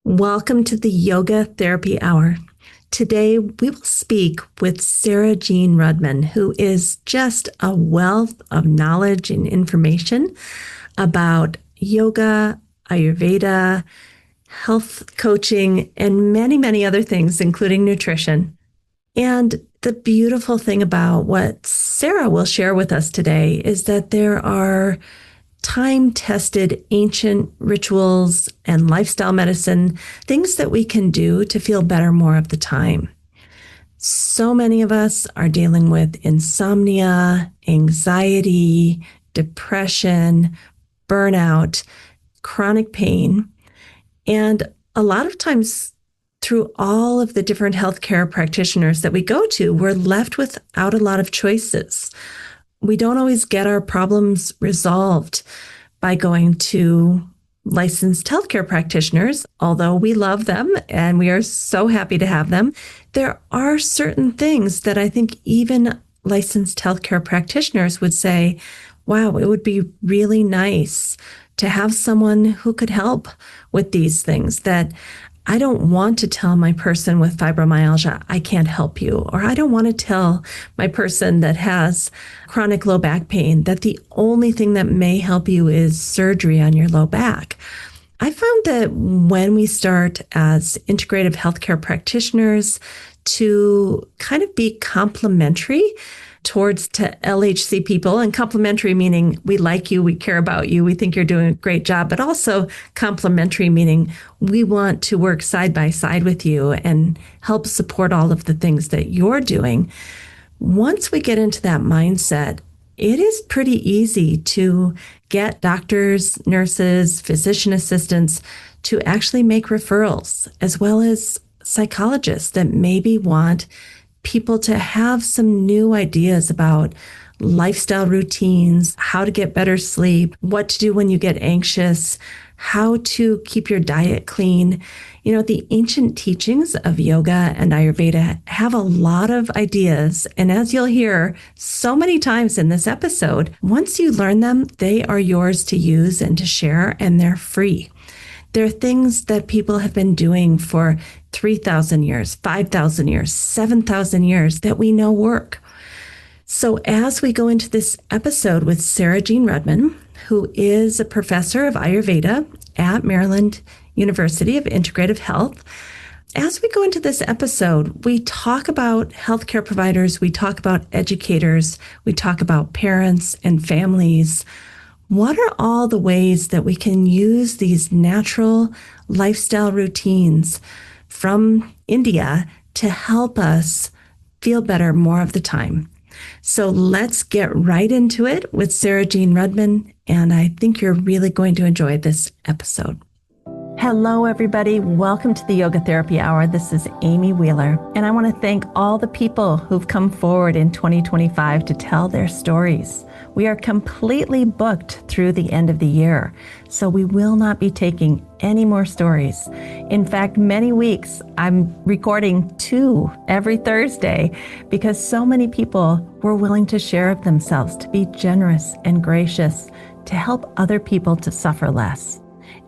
Welcome to the Yoga Therapy Hour. Today, we will speak with Sarajean Rudman, who is just a wealth of knowledge and information about yoga, Ayurveda, health coaching, and many, many other things, including nutrition. And the beautiful thing about what Sarah will share with us today is that there are time-tested ancient rituals and lifestyle medicine, things that we can do to feel better more of the time. So many of us are dealing with insomnia, anxiety, depression, burnout, chronic pain. And a lot of times through all of the different healthcare practitioners that we go to, we're left without a lot of choices. We don't always get our problems resolved by going to licensed healthcare practitioners, although we love them and we are so happy to have them. There are certain things that I think even licensed healthcare practitioners would say, wow, it would be really nice to have someone who could help with these things that I don't want to tell my person with fibromyalgia, I can't help you. Or I don't want to tell my person that has chronic low back pain that the only thing that may help you is surgery on your low back. I found that when we start as integrative healthcare practitioners to kind of be complementary towards to LHC people, and complementary meaning we like you, we care about you, we think you're doing a great job, but also complementary meaning we want to work side by side with you and help support all of the things that you're doing. Once we get into that mindset, it is pretty easy to get doctors, nurses, physician assistants to actually make referrals, as well as psychologists that maybe want people to have some new ideas about lifestyle routines, how to get better sleep, what to do when you get anxious, how to keep your diet clean. You know, the ancient teachings of yoga and Ayurveda have a lot of ideas. And as you'll hear so many times in this episode, once you learn them, they are yours to use and to share, and they're free. They're things that people have been doing for 3,000 years, 5,000 years, 7,000 years that we know work. So as we go into this episode with Sarajean Rudman, who is a professor of Ayurveda at Maryland University of Integrative Health, as we go into this episode, we talk about healthcare providers, we talk about educators, we talk about parents and families. What are all the ways that we can use these natural lifestyle routines from India to help us feel better more of the time? So let's get right into it with Sarajean Rudman, and I think you're really going to enjoy this episode. Hello, everybody. Welcome to the Yoga Therapy Hour. This is Amy Wheeler, and I want to thank all the people who've come forward in 2025 to tell their stories. We are completely booked through the end of the year, so we will not be taking any more stories. In fact, many weeks I'm recording 2 every Thursday because so many people were willing to share of themselves, to be generous and gracious, to help other people to suffer less.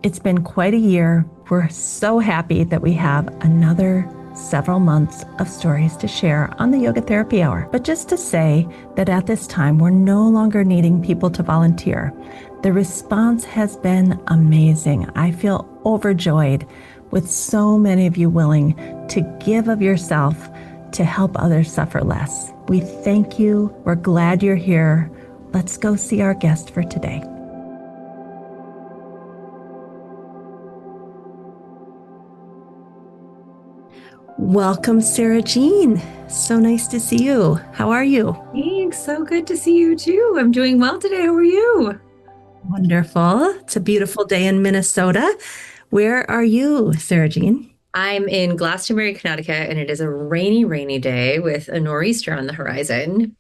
It's been quite a year. We're so happy that we have another several months of stories to share on the Yoga Therapy Hour. But just to say that at this time, we're no longer needing people to volunteer. The response has been amazing. I feel overjoyed with so many of you willing to give of yourself to help others suffer less. We thank you. We're glad you're here. Let's go see our guest for today. Welcome, Sarajean. So nice to see you. How are you? Thanks. So good to see you too. I'm doing well today. How are you? Wonderful. It's a beautiful day in Minnesota. Where are you, Sarajean? I'm in Glastonbury, Connecticut, and it is a rainy, rainy day with a nor'easter on the horizon.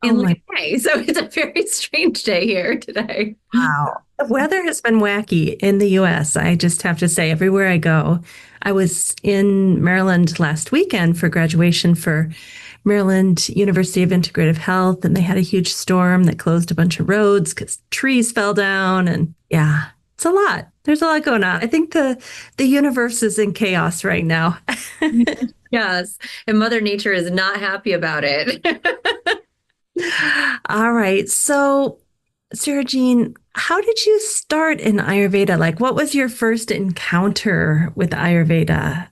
Oh my. May. So it's a very strange day here today. Wow. The weather has been wacky in the US. I just have to say, everywhere I go. I was in Maryland last weekend for graduation for Maryland University of Integrative Health, and they had a huge storm that closed a bunch of roads because trees fell down. And yeah, It's a lot. There's a lot going on. I think the universe is in chaos right now. Yes. And Mother Nature is not happy about it. All right. So, Sarah Jean, how did you start in Ayurveda? Like, what was your first encounter with Ayurveda?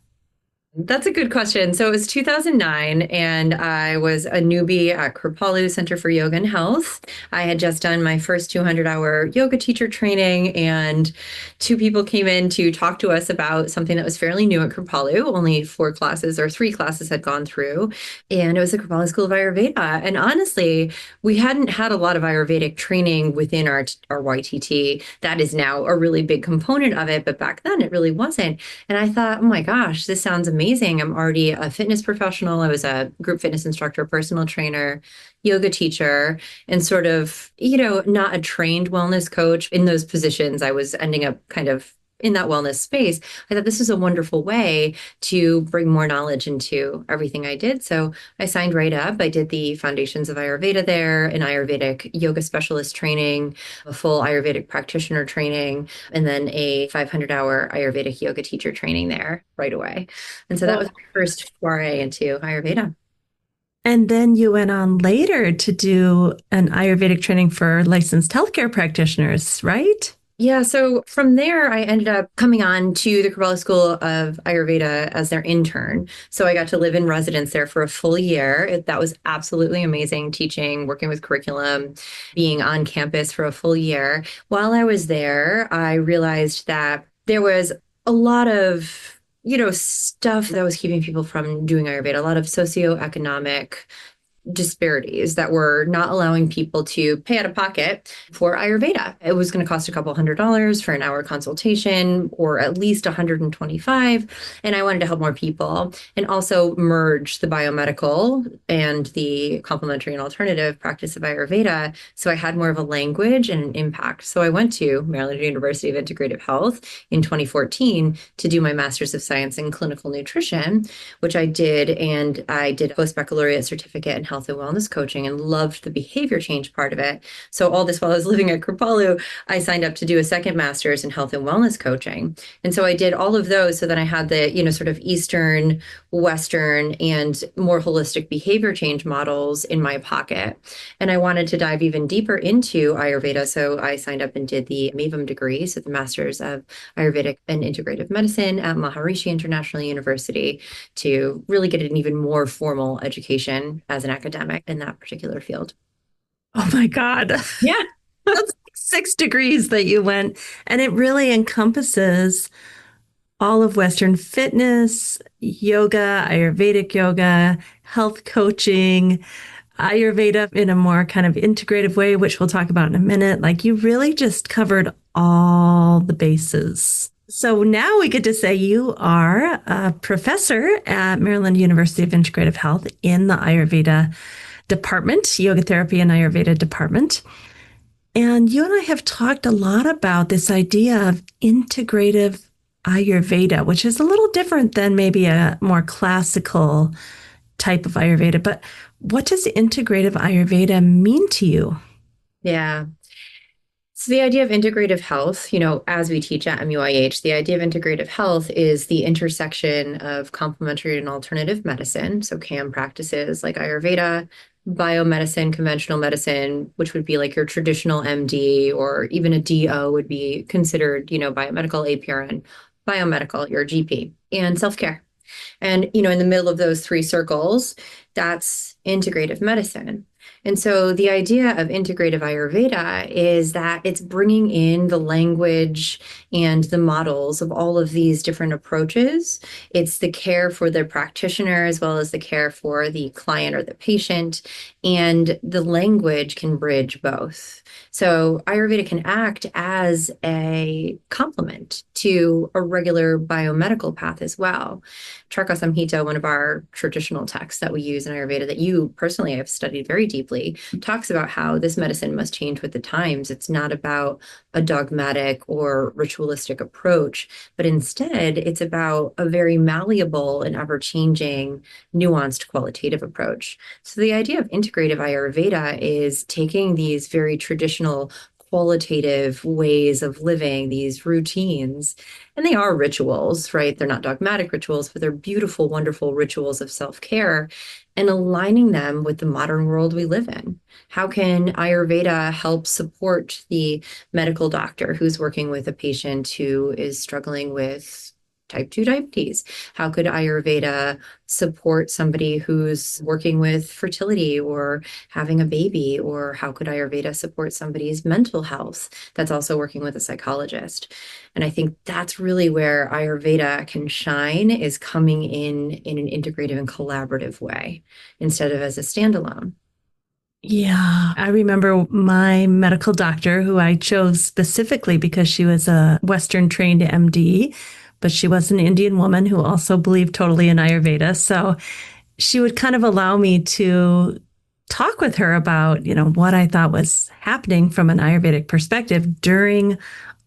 That's a good question. So it was 2009, and I was a newbie at Kripalu Center for Yoga and Health. I had just done my first 200-hour yoga teacher training, and two people came in to talk to us about something that was fairly new at Kripalu. Only four classes or three classes had gone through, and it was the Kripalu School of Ayurveda. And honestly, we hadn't had a lot of Ayurvedic training within our YTT. That is now a really big component of it, but back then it really wasn't. And I thought, oh my gosh, this sounds amazing. I'm already a fitness professional. I was a group fitness instructor, personal trainer, yoga teacher, and sort of, not a trained wellness coach. In those positions, I was ending up kind of in that wellness space. I thought this was a wonderful way to bring more knowledge into everything I did. So I signed right up. I did the Foundations of Ayurveda there, an Ayurvedic yoga specialist training, a full Ayurvedic practitioner training, and then a 500-hour Ayurvedic yoga teacher training there right away. And so that was Well, my first foray into Ayurveda. and then you went on later to do an Ayurvedic training for licensed healthcare practitioners, right? Yeah, so from there, I ended up coming on to the Kripalu School of Ayurveda as their intern. So I got to live in residence there for a full year. That was absolutely amazing teaching, working with curriculum, being on campus for a full year. While I was there, I realized that there was a lot of, stuff that was keeping people from doing Ayurveda, a lot of socioeconomic disparities that were not allowing people to pay out of pocket for Ayurveda. It was going to cost a couple $100s for an hour consultation, or at least 125. And I wanted to help more people and also merge the biomedical and the complementary and alternative practice of Ayurveda. So I had more of a language and an impact. So I went to Maryland University of Integrative Health in 2014 to do my Master's of Science in Clinical Nutrition, which I did. And I did a post-baccalaureate certificate in health and wellness coaching and loved the behavior change part of it. So all this while I was living at Kripalu, I signed up to do a second master's in health and wellness coaching. And so I did all of those so that I had the, sort of Eastern, Western, and more holistic behavior change models in my pocket. And I wanted to dive even deeper into Ayurveda. So I signed up and did the MAVM degree, so the Master's of Ayurvedic and Integrative Medicine at Maharishi International University, to really get an even more formal education as an academic in that particular field. Oh my God. Yeah. That's like 6 degrees that you went. And it really encompasses all of Western fitness, yoga, Ayurvedic yoga, health coaching, Ayurveda in a more kind of integrative way, which we'll talk about in a minute. Like you really just covered all the bases. So now we get to say you are a professor at Maryland University of Integrative Health in the Ayurveda department, yoga therapy and Ayurveda department. And you and I have talked a lot about this idea of integrative Ayurveda, which is a little different than maybe a more classical type of Ayurveda. But what does integrative Ayurveda mean to you? Yeah. So the idea of integrative health, as we teach at MUIH, the idea of integrative health is the intersection of complementary and alternative medicine. So CAM practices like Ayurveda, biomedicine, conventional medicine, which would be like your traditional MD, or even a DO would be considered, biomedical, APRN, biomedical, your GP, and self-care. And, in the middle of those three circles, that's integrative medicine. And so the idea of integrative Ayurveda is that it's bringing in the language and the models of all of these different approaches. It's the care for the practitioner as well as the care for the client or the patient. And the language can bridge both. So Ayurveda can act as a complement to a regular biomedical path as well. Charaka Samhita, one of our traditional texts that we use in Ayurveda that you personally have studied very deeply, talks about how this medicine must change with the times. It's not about a dogmatic or ritualistic approach, but instead it's about a very malleable and ever-changing, nuanced qualitative approach. So the idea of integrative Ayurveda is taking these very traditional qualitative ways of living, these routines. And they are rituals, right? They're not dogmatic rituals, but they're beautiful, wonderful rituals of self-care and aligning them with the modern world we live in. How can Ayurveda help support the medical doctor who's working with a patient who is struggling with type 2 diabetes? How could Ayurveda support somebody who's working with fertility or having a baby? Or how could Ayurveda support somebody's mental health that's also working with a psychologist? And I think that's really where Ayurveda can shine, is coming in an integrative and collaborative way instead of as a standalone. Yeah, I remember my medical doctor, who I chose specifically because she was a Western trained MD, but she was an Indian woman who also believed totally in Ayurveda. So she would kind of allow me to talk with her about, what I thought was happening from an Ayurvedic perspective during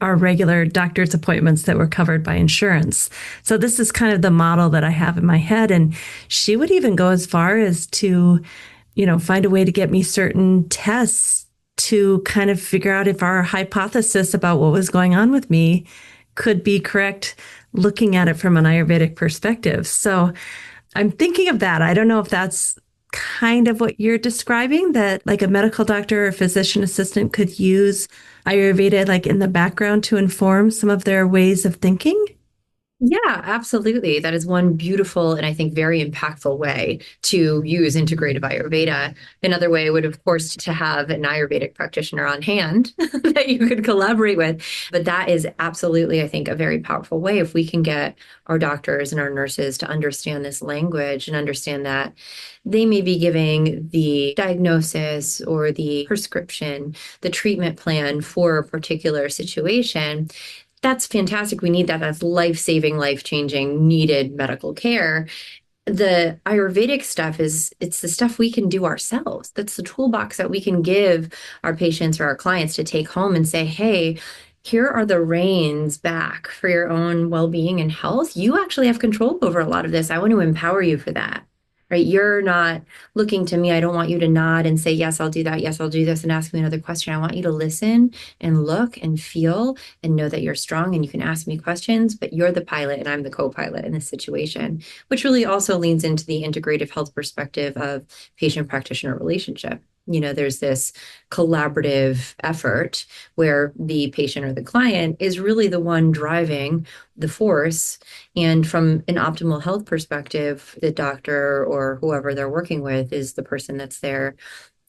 our regular doctor's appointments that were covered by insurance. So this is kind of the model that I have in my head. And she would even go as far as to find a way to get me certain tests to kind of figure out if our hypothesis about what was going on with me could be correct, looking at it from an Ayurvedic perspective. So I'm thinking of that. I don't know if that's kind of what you're describing, that like a medical doctor or physician assistant could use Ayurveda like in the background to inform some of their ways of thinking. Yeah, absolutely. That is one beautiful and I think very impactful way to use integrative Ayurveda. Another way would, of course, to have an Ayurvedic practitioner on hand that you could collaborate with. But that is absolutely, I think, a very powerful way if we can get our doctors and our nurses to understand this language and understand that they may be giving the diagnosis or the prescription, the treatment plan for a particular situation. That's fantastic. We need that. That's life-saving, life-changing, needed medical care. The Ayurvedic stuff it's the stuff we can do ourselves. That's the toolbox that we can give our patients or our clients to take home and say, hey, here are the reins back for your own well-being and health. You actually have control over a lot of this. I want to empower you for that. Right? You're not looking to me. I don't want you to nod and say, yes, I'll do that. Yes, I'll do this and ask me another question. I want you to listen and look and feel and know that you're strong and you can ask me questions, but you're the pilot and I'm the co-pilot in this situation, which really also leans into the integrative health perspective of patient-practitioner relationship. There's this collaborative effort where the patient or the client is really the one driving the force. And from an optimal health perspective, the doctor or whoever they're working with is the person that's there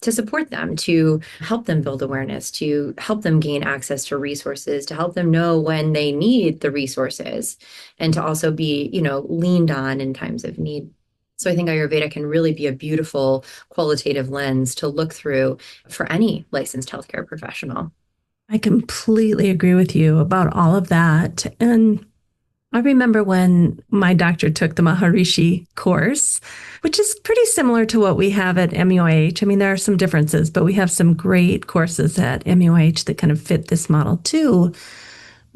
to support them, to help them build awareness, to help them gain access to resources, to help them know when they need the resources, and to also be, leaned on in times of need. So I think Ayurveda can really be a beautiful qualitative lens to look through for any licensed healthcare professional. I completely agree with you about all of that. And I remember when my doctor took the Maharishi course, which is pretty similar to what we have at MUIH. I mean, there are some differences, but we have some great courses at MUIH that kind of fit this model too.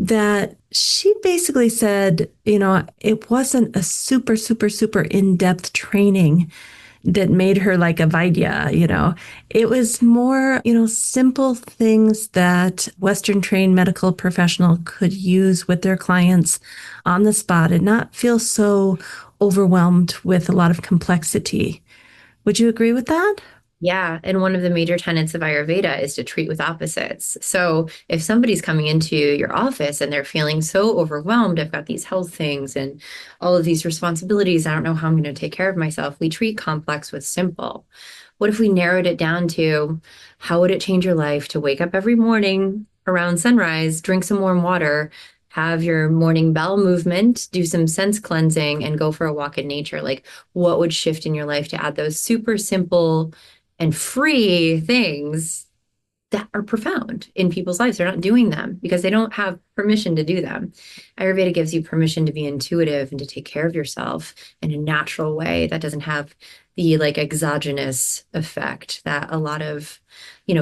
That she basically said, it wasn't a super, super, super in-depth training that made her like a Vaidya. It was more, simple things that Western trained medical professional could use with their clients on the spot and not feel so overwhelmed with a lot of complexity. Would you agree with that? Yeah. And one of the major tenets of Ayurveda is to treat with opposites. So if somebody's coming into your office and they're feeling so overwhelmed, I've got these health things and all of these responsibilities, I don't know how I'm going to take care of myself. We treat complex with simple. What if we narrowed it down to how would it change your life to wake up every morning around sunrise, drink some warm water, have your morning bowel movement, do some sense cleansing, and go for a walk in nature? Like, what would shift in your life to add those super simple and free things that are profound in people's lives? They're not doing them because they don't have permission to do them. Ayurveda gives you permission to be intuitive and to take care of yourself in a natural way that doesn't have the exogenous effect that a lot of,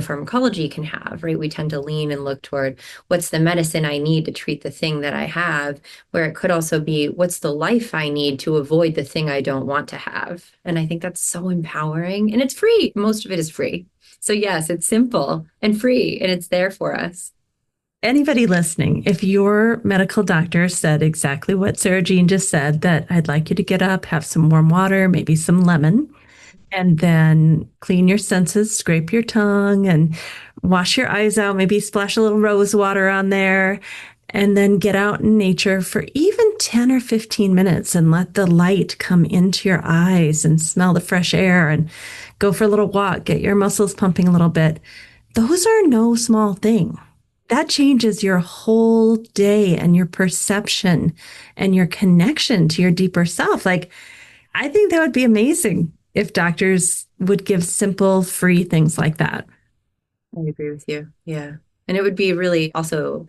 pharmacology can have, right? We tend to lean and look toward what's the medicine I need to treat the thing that I have, where it could also be what's the life I need to avoid the thing I don't want to have. And I think that's so empowering and it's free. Most of it is free. So yes, it's simple and free and it's there for us. Anybody listening, if your medical doctor said exactly what Sarah Jean just said, that I'd like you to get up, have some warm water, maybe some lemon, and then clean your senses, scrape your tongue, and wash your eyes out, maybe splash a little rose water on there, and then get out in nature for even 10 or 15 minutes and let the light come into your eyes and smell the fresh air and go for a little walk, get your muscles pumping a little bit. Those are no small thing. That changes your whole day and your perception and your connection to your deeper self. Like, I think that would be amazing if doctors would give simple, free things like that. I agree with you. Yeah. And it would be really also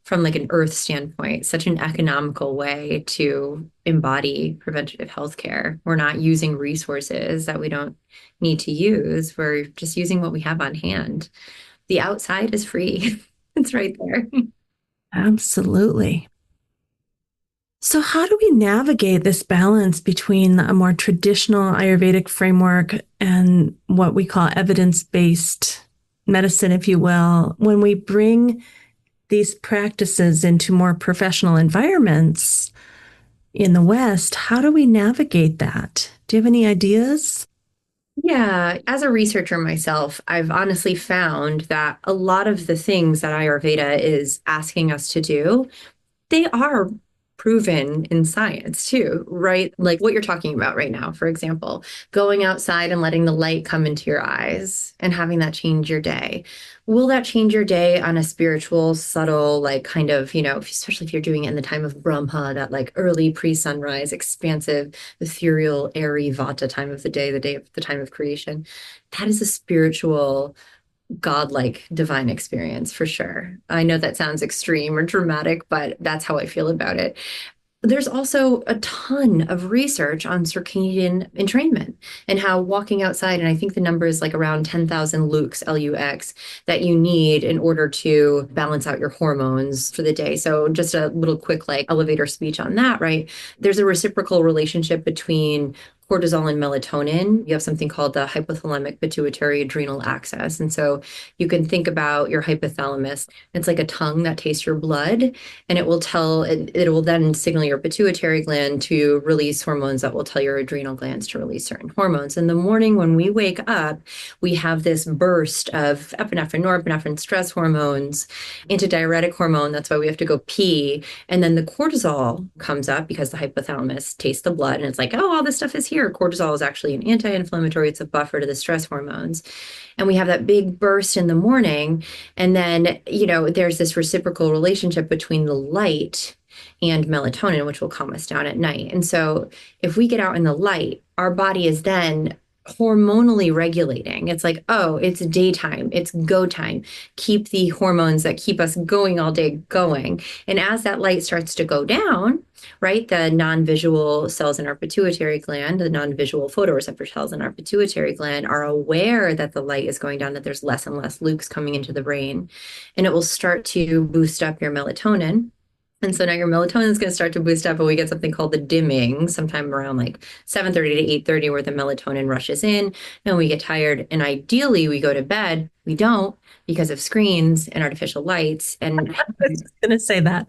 from like an earth standpoint, such an economical way to embody preventative healthcare. We're not using resources that we don't need to use. We're just using what we have on hand. The outside is free. It's right there. Absolutely. So, how do we navigate this balance between a more traditional Ayurvedic framework and what we call evidence based medicine, if you will, when we bring these practices into more professional environments in the West? How do we navigate that? Do you have any ideas? Yeah, as a researcher myself, I've honestly found that a lot of the things that Ayurveda is asking us to do, they are proven in science too, right? Like what you're talking about right now, for example, going outside and letting the light come into your eyes and having that change your day. Will that change your day on a spiritual, subtle, like kind of, especially if you're doing it in the time of Brahma, that like early pre-sunrise, expansive, ethereal, airy Vata time of the day of the time of creation? That is a spiritual godlike divine experience for sure. I know that sounds extreme or dramatic, but that's how I feel about it. There's also a ton of research on circadian entrainment and how walking outside, and I think the number is like around 10,000 lux, L-U-X, that you need in order to balance out your hormones for the day. So just a little quick like elevator speech on that, right? There's a reciprocal relationship between cortisol and melatonin. You have something called the hypothalamic pituitary adrenal axis. And so you can think about your hypothalamus. It's like a tongue that tastes your blood, and it will then signal your pituitary gland to release hormones that will tell your adrenal glands to release certain hormones. In the morning when we wake up, we have this burst of epinephrine, norepinephrine, stress hormones, antidiuretic hormone. That's why we have to go pee. And then the cortisol comes up because the hypothalamus tastes the blood and it's like, oh, all this stuff is here. Cortisol is actually an anti-inflammatory. It's a buffer to the stress hormones. And we have that big burst in the morning. And then, there's this reciprocal relationship between the light and melatonin, which will calm us down at night. And so if we get out in the light, our body is then hormonally regulating. It's like, oh, it's daytime, it's go time. Keep the hormones that keep us going all day going. And as that light starts to go down, right, the non-visual cells in our pituitary gland, the non-visual photoreceptor cells in our pituitary gland are aware that the light is going down, that there's less and less lux coming into the brain, and it will start to boost up your melatonin. And so now your melatonin is going to start to boost up, and we get something called the dimming sometime around like 7:30 to 8:30, where the melatonin rushes in and we get tired. And ideally we go to bed. We don't, because of screens and artificial lights. And I was just going to say that.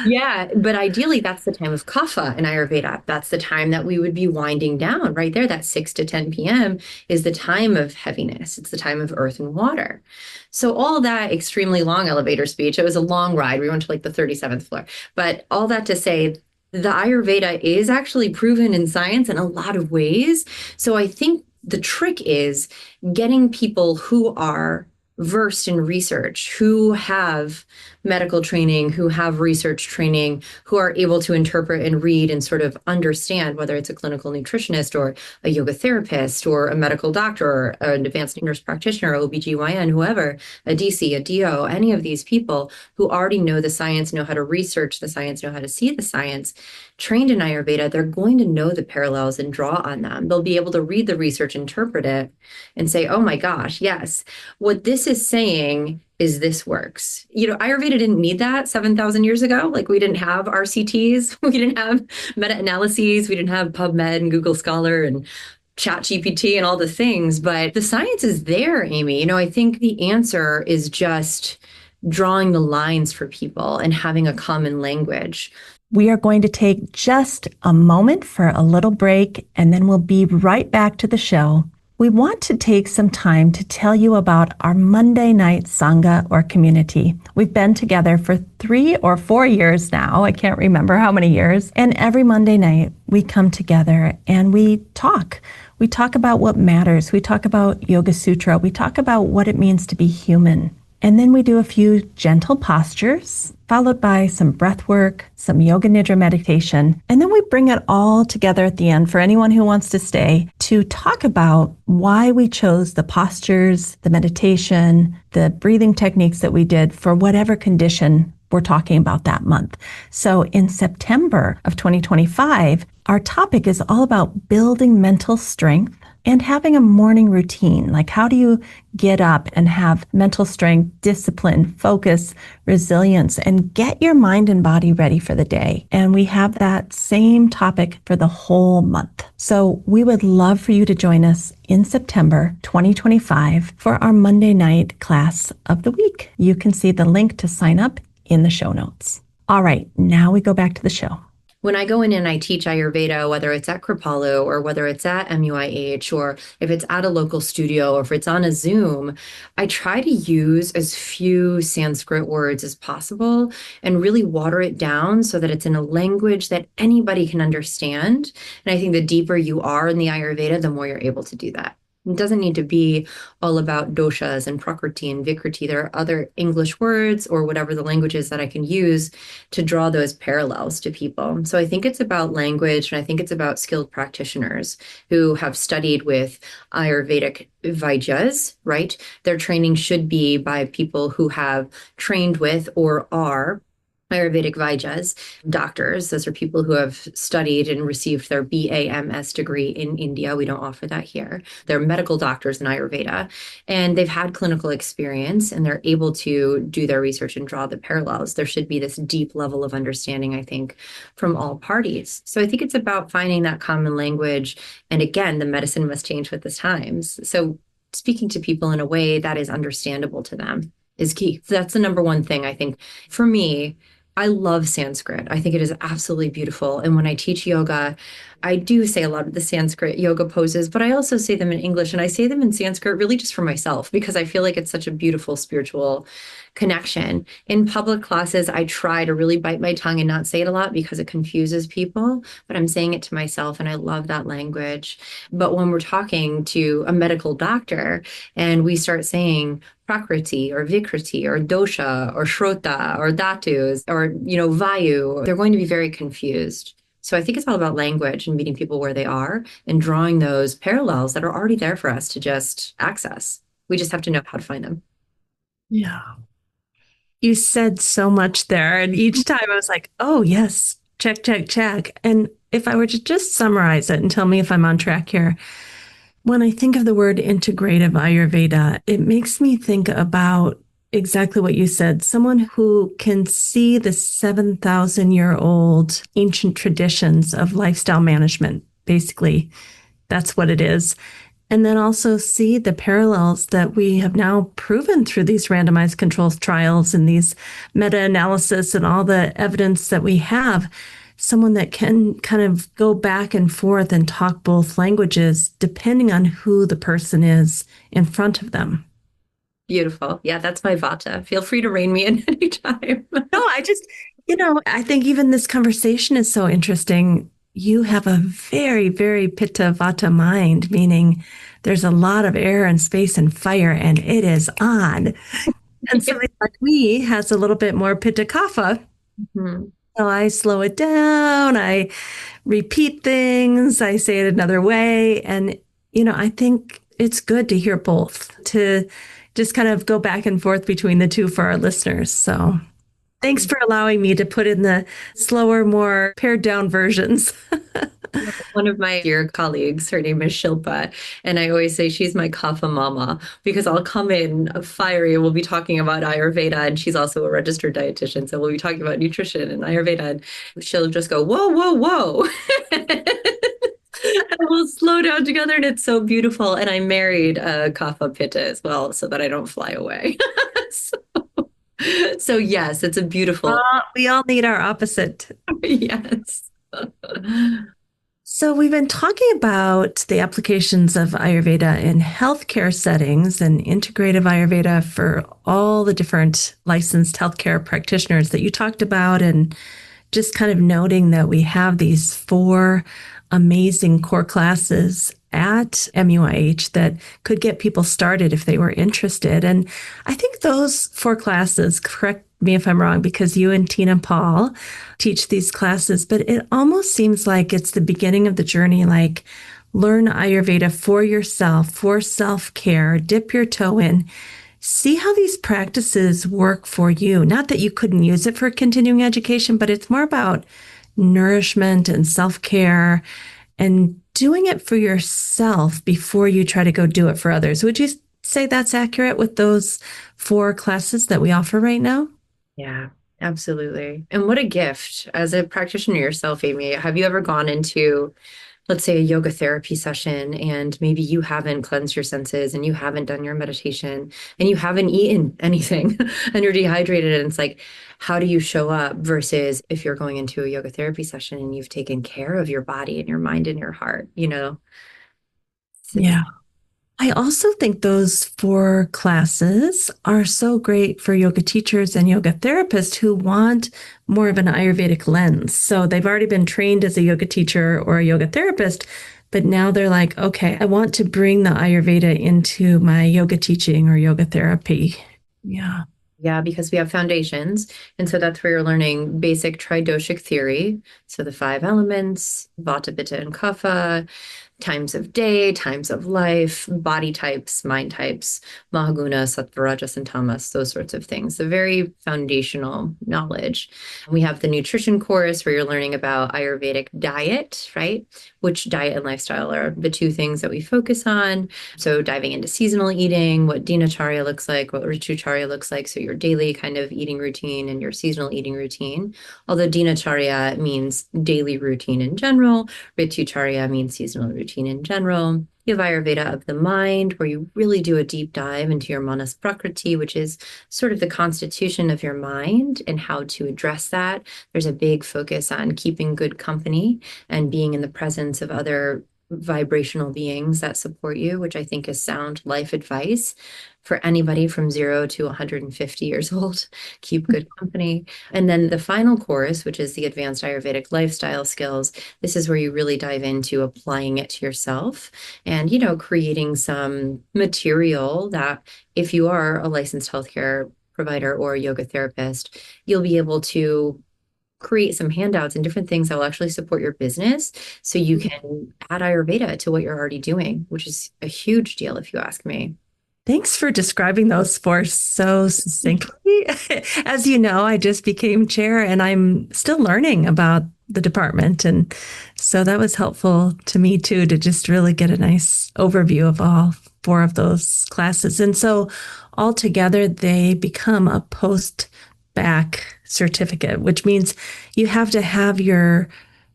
yeah, but ideally that's the time of kapha in Ayurveda. That's the time that we would be winding down right there. That 6 to 10 p.m. is the time of heaviness. It's the time of earth and water. So all that extremely long elevator speech, it was a long ride. We went to like the 37th floor. But all that to say, the Ayurveda is actually proven in science in a lot of ways. So I think the trick is getting people who are versed in research, who have medical training, who have research training, who are able to interpret and read and sort of understand, whether it's a clinical nutritionist or a yoga therapist or a medical doctor or an advanced nurse practitioner, OBGYN, whoever, a DC, a DO, any of these people who already know the science, know how to research the science, know how to see the science, trained in Ayurveda, they're going to know the parallels and draw on them. They'll be able to read the research, interpret it, and say, oh my gosh, yes, what this is saying is this works. Ayurveda didn't need that 7,000 years ago. Like we didn't have RCTs, we didn't have meta-analyses, we didn't have PubMed and Google Scholar and chat GPT and all the things, but the science is there, Amy. I think the answer is just drawing the lines for people and having a common language. We are going to take just a moment for a little break, and then we'll be right back to the show. We want to take some time to tell you about our Monday night Sangha or community. We've been together for 3 or 4 years now. I can't remember how many years. And every Monday night we come together and we talk. We talk about what matters. We talk about Yoga Sutra. We talk about what it means to be human. And then we do a few gentle postures, followed by some breath work, some yoga nidra meditation. And then we bring it all together at the end for anyone who wants to stay to talk about why we chose the postures, the meditation, the breathing techniques that we did for whatever condition we're talking about that month. So in September of 2025, our topic is all about building mental strength and having a morning routine. Like, how do you get up and have mental strength, discipline, focus, resilience, and get your mind and body ready for the day? And we have that same topic for the whole month. So we would love for you to join us in September 2025 for our Monday night class of the week. You can see the link to sign up in the show notes. All right, now we go back to the show. When I go in and I teach Ayurveda, whether it's at Kripalu or whether it's at MUIH or if it's at a local studio or if it's on a Zoom, I try to use as few Sanskrit words as possible and really water it down so that it's in a language that anybody can understand. And I think the deeper you are in the Ayurveda, the more you're able to do that. It doesn't need to be all about doshas and prakriti and vikriti. There are other English words or whatever the language is that I can use to draw those parallels to people. So I think it's about language, and I think it's about skilled practitioners who have studied with Ayurvedic Vaidyas, right? Their training should be by people who have trained with or are Ayurvedic Vaidyas, doctors. Those are people who have studied and received their BAMS degree in India. We don't offer that here. They're medical doctors in Ayurveda, and they've had clinical experience, and they're able to do their research and draw the parallels. There should be this deep level of understanding, I think, from all parties. So I think it's about finding that common language. And again, the medicine must change with the times. So speaking to people in a way that is understandable to them is key. So that's the number one thing, I think. For me, I love Sanskrit. I think it is absolutely beautiful. And when I teach yoga, I do say a lot of the Sanskrit yoga poses, but I also say them in English, and I say them in Sanskrit really just for myself because I feel like it's such a beautiful spiritual connection. In public classes, I try to really bite my tongue and not say it a lot because it confuses people, but I'm saying it to myself and I love that language. But when we're talking to a medical doctor and we start saying prakriti or vikriti or dosha or shrota or dhatus or, vayu, they're going to be very confused. So I think it's all about language and meeting people where they are and drawing those parallels that are already there for us to just access. We just have to know how to find them. Yeah. You said so much there. And each time I was like, oh, yes, check, check, check. And if I were to just summarize it and tell me if I'm on track here, when I think of the word integrative Ayurveda, it makes me think about exactly what you said. Someone who can see the 7,000-year-old ancient traditions of lifestyle management. Basically, that's what it is. And then also see the parallels that we have now proven through these randomized controls trials and these meta-analysis and all the evidence that we have. Someone that can kind of go back and forth and talk both languages depending on who the person is in front of them. Beautiful. Yeah, that's my vata. Feel free to rein me in anytime. No, I think even this conversation is so interesting. You have a very, very pitta vata mind, meaning there's a lot of air and space and fire, and it is on. And somebody like me has a little bit more pitta kapha. Mm-hmm. So I slow it down. I repeat things. I say it another way. And, I think it's good to hear both, to just kind of go back and forth between the two for our listeners. So thanks for allowing me to put in the slower, more pared down versions. One of my dear colleagues, her name is Shilpa, and I always say she's my kapha mama because I'll come in fiery and we'll be talking about Ayurveda, and she's also a registered dietitian, so we'll be talking about nutrition and Ayurveda, and she'll just go, whoa, whoa, whoa. we'll slow down together, and it's so beautiful. And I married a kapha pitta as well, so that I don't fly away. so, so yes, it's a beautiful. We all need our opposite. Yes. So, we've been talking about the applications of Ayurveda in healthcare settings and integrative Ayurveda for all the different licensed healthcare practitioners that you talked about, and just kind of noting that we have these 4 amazing core classes at MUIH that could get people started if they were interested. And I think those 4 classes, correct me if I'm wrong, because you and Tina Paul teach these classes, but it almost seems like it's the beginning of the journey, like learn Ayurveda for yourself, for self-care, dip your toe in, see how these practices work for you. Not that you couldn't use it for continuing education, but it's more about nourishment and self-care and doing it for yourself before you try to go do it for others. Would you say that's accurate with those 4 classes that we offer right now? Yeah, absolutely. And what a gift as a practitioner yourself, Amy. Have you ever gone into, let's say, a yoga therapy session, and maybe you haven't cleansed your senses and you haven't done your meditation and you haven't eaten anything and you're dehydrated, and it's like, how do you show up versus if you're going into a yoga therapy session and you've taken care of your body and your mind and your heart, It's Yeah. I also think those 4 classes are so great for yoga teachers and yoga therapists who want more of an Ayurvedic lens. So they've already been trained as a yoga teacher or a yoga therapist, but now they're like, okay, I want to bring the Ayurveda into my yoga teaching or yoga therapy. Yeah. Yeah, because we have foundations. And so that's where you're learning basic tridoshic theory. So the 5 elements, Vata, Pitta, and Kapha, times of day, times of life, body types, mind types, Mahaguna, Sattva, Rajas, and Tamas, those sorts of things. The very foundational knowledge. We have the nutrition course where you're learning about Ayurvedic diet, right? Which diet and lifestyle are the 2 things that we focus on. So diving into seasonal eating, what dinacharya looks like, what ritucharya looks like. So your daily kind of eating routine and your seasonal eating routine. Although dinacharya means daily routine in general, ritucharya means seasonal routine in general. You have Ayurveda of the mind, where you really do a deep dive into your manas prakriti, which is sort of the constitution of your mind and how to address that. There's a big focus on keeping good company and being in the presence of other vibrational beings that support you, which I think is sound life advice for anybody from 0 to 150 years old. Keep good company. And then the final course, which is the advanced Ayurvedic lifestyle skills, this is where you really dive into applying it to yourself and, creating some material that if you are a licensed healthcare provider or a yoga therapist, you'll be able to create some handouts and different things that will actually support your business so you can add Ayurveda to what you're already doing, which is a huge deal if you ask me. Thanks for describing those 4 so succinctly. As you know, I just became chair and I'm still learning about the department. And so that was helpful to me too, to just really get a nice overview of all 4 of those classes. And so altogether, they become a post-bac certificate, which means you have to have your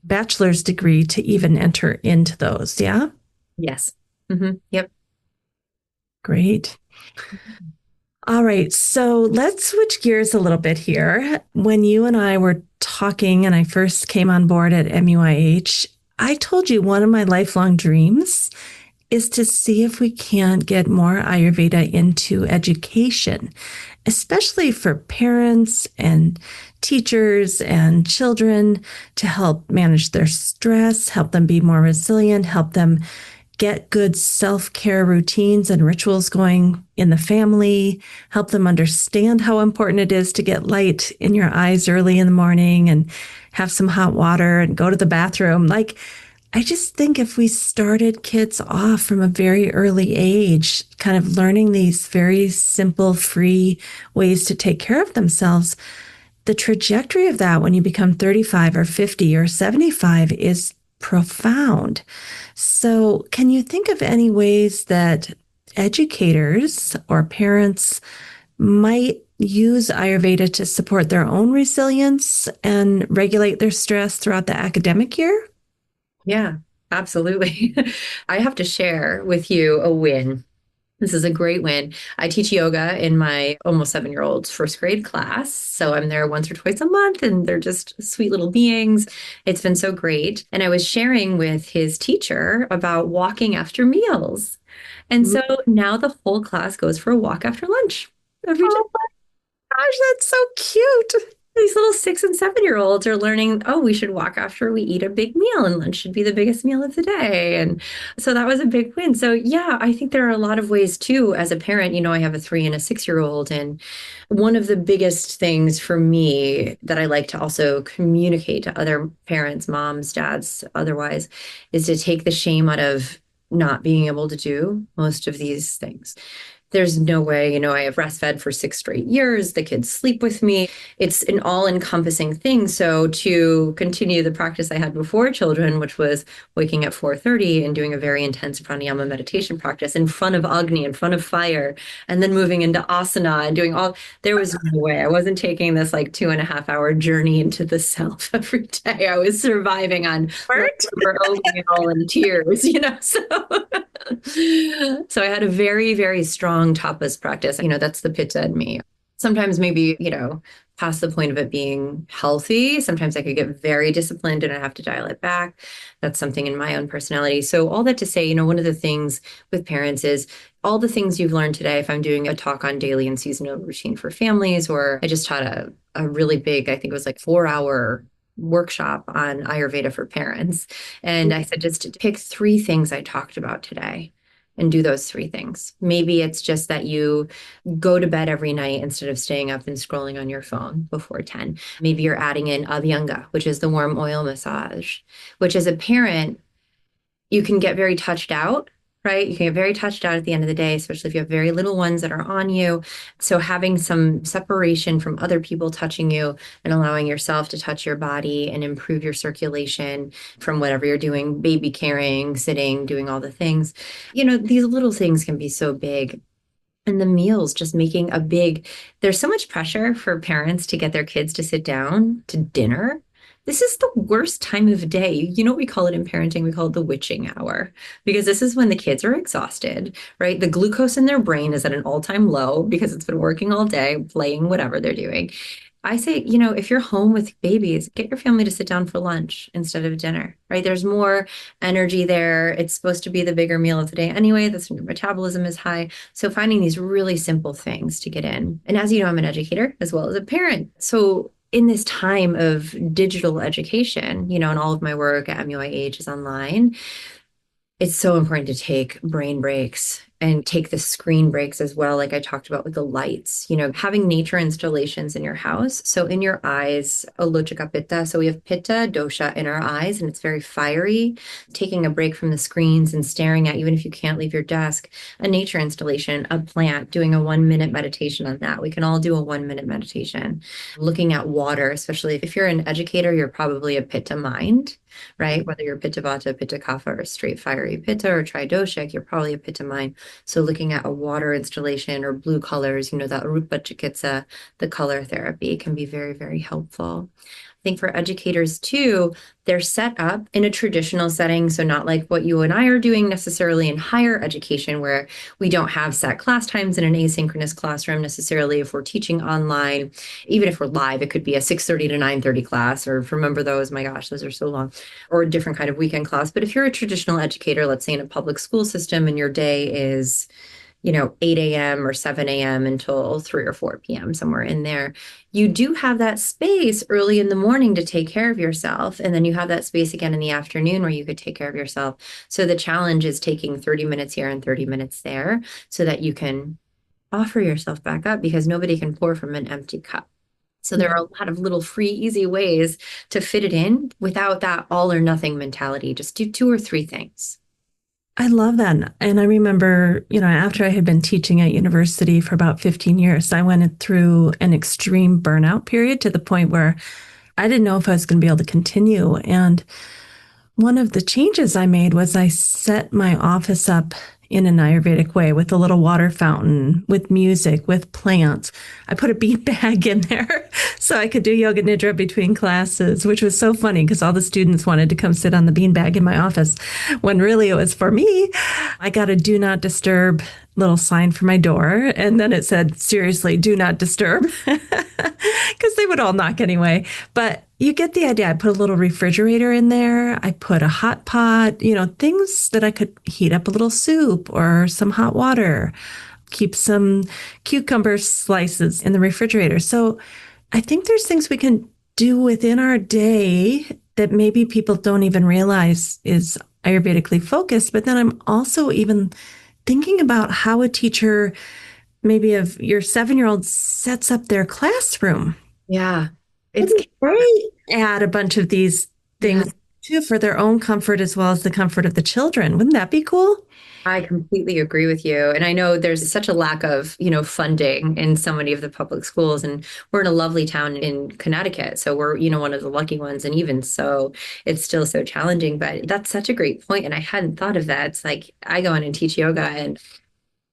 bachelor's degree to even enter into those. Yeah. Yes. Yep. Great. All right. So let's switch gears a little bit here. When you and I were talking and I first came on board at MUIH, I told you one of my lifelong dreams is to see if we can't get more Ayurveda into education, especially for parents and teachers and children, to help manage their stress, help them be more resilient, help them get good self-care routines and rituals going in the family, help them understand how important it is to get light in your eyes early in the morning and have some hot water and go to the bathroom. Like, I just think if we started kids off from a very early age, kind of learning these very simple, free ways to take care of themselves, the trajectory of that when you become 35 or 50 or 75 is profound. So, can you think of any ways that educators or parents might use Ayurveda to support their own resilience and regulate their stress throughout the academic year? Yeah, Absolutely. I have to share with you a win. This is a great win. I teach yoga in my almost 7-year old's first grade class. So I'm there once or twice a month, and they're just sweet little beings. It's been so great. And I was sharing with his teacher about walking after meals. And so now the whole class goes for a walk after lunch every day. Oh my gosh, that's so cute. These little 6 and 7-year olds are learning, oh, we should walk after we eat a big meal, and lunch should be the biggest meal of the day. And so that was a big win. So, yeah, I think there are a lot of ways too. As a parent, I have a 3 and a 6-year old. And one of the biggest things for me that I like to also communicate to other parents, moms, dads, otherwise, is to take the shame out of not being able to do most of these things. There's no way, I have breastfed for 6 straight years. The kids sleep with me. It's an all-encompassing thing. So to continue the practice I had before children, which was waking at 4:30 and doing a very intense pranayama meditation practice in front of Agni, in front of fire, and then moving into asana and doing there was no way. I wasn't taking this like 2.5 hour journey into the self every day. I was surviving on oatmeal and tears. So I had a very, very strong tapas practice. That's the pitta in me. Sometimes maybe, past the point of it being healthy. Sometimes I could get very disciplined and I have to dial it back. That's something in my own personality. So all that to say, one of the things with parents is all the things you've learned today. If I'm doing a talk on daily and seasonal routine for families, or I just taught a really big, I think it was like 4-hour workshop on Ayurveda for parents. And I said, just pick 3 things I talked about today and do those 3 things. Maybe it's just that you go to bed every night instead of staying up and scrolling on your phone before 10. Maybe you're adding in Abhyanga, which is the warm oil massage, which as a parent, you can get very touched out, right? You can get very touched out at the end of the day, especially if you have very little ones that are on you. So having some separation from other people touching you and allowing yourself to touch your body and improve your circulation from whatever you're doing, baby carrying, sitting, doing all the things. These little things can be so big. And the meals, just making there's so much pressure for parents to get their kids to sit down to dinner. This is the worst time of day. You know what we call it in parenting? We call it the witching hour, because this is when the kids are exhausted, right? The glucose in their brain is at an all-time low because it's been working all day, playing whatever they're doing. I say, if you're home with babies, get your family to sit down for lunch instead of dinner, right? There's more energy there. It's supposed to be the bigger meal of the day anyway. That's when your metabolism is high. So finding these really simple things to get in. And as you know, I'm an educator as well as a parent. So in this time of digital education, and all of my work at MUIH is online, it's so important to take brain breaks and take the screen breaks as well, like I talked about with the lights, having nature installations in your house. So in your eyes, alochika pitta. So we have pitta dosha in our eyes, and it's very fiery. Taking a break from the screens and staring at, even if you can't leave your desk, a nature installation, a plant, doing a 1-minute meditation on that. We can all do a 1-minute meditation. Looking at water, especially if you're an educator, you're probably a pitta mind, right? Whether you're pitta vata, pitta kapha, or straight fiery pitta or tridoshic, you're probably a pitta mind. So looking at a water installation or blue colors, that rupa chikitsa, the color therapy can be very, very helpful. I think for educators too, they're set up in a traditional setting. So not like what you and I are doing necessarily in higher education, where we don't have set class times in an asynchronous classroom necessarily. If we're teaching online, even if we're live, it could be a 6:30 to 9:30 class, or remember those, my gosh, those are so long, or a different kind of weekend class. But if you're a traditional educator, let's say in a public school system, and your day is 8 a.m. or 7 a.m. until 3 or 4 p.m., somewhere in there, you do have that space early in the morning to take care of yourself. And then you have that space again in the afternoon where you could take care of yourself. So the challenge is taking 30 minutes here and 30 minutes there so that you can offer yourself back up, because nobody can pour from an empty cup. So there are a lot of little free, easy ways to fit it in without that all or nothing mentality. Just do 2 or 3 things. I love that. And I remember, after I had been teaching at university for about 15 years, I went through an extreme burnout period to the point where I didn't know if I was going to be able to continue. And one of the changes I made was I set my office up in an Ayurvedic way with a little water fountain, with music, with plants. I put a bean bag in there so I could do yoga nidra between classes, which was so funny because all the students wanted to come sit on the bean bag in my office when really it was for me. I got a do not disturb little sign for my door. And then it said, seriously, do not disturb, because they would all knock anyway. But you get the idea. I put a little refrigerator in there. I put a hot pot, things that I could heat up a little soup or some hot water, keep some cucumber slices in the refrigerator. So I think there's things we can do within our day that maybe people don't even realize is Ayurvedically focused. But then I'm also even thinking about how a teacher, maybe of your 7-year-old, sets up their classroom. Yeah. It's They add a bunch of these things too for their own comfort as well as the comfort of the children. Wouldn't that be cool? I completely agree with you. And I know there's such a lack of, funding in so many of the public schools. And we're in a lovely town in Connecticut. So we're, one of the lucky ones. And even so, it's still so challenging. But that's such a great point. And I hadn't thought of that. It's like I go in and teach yoga and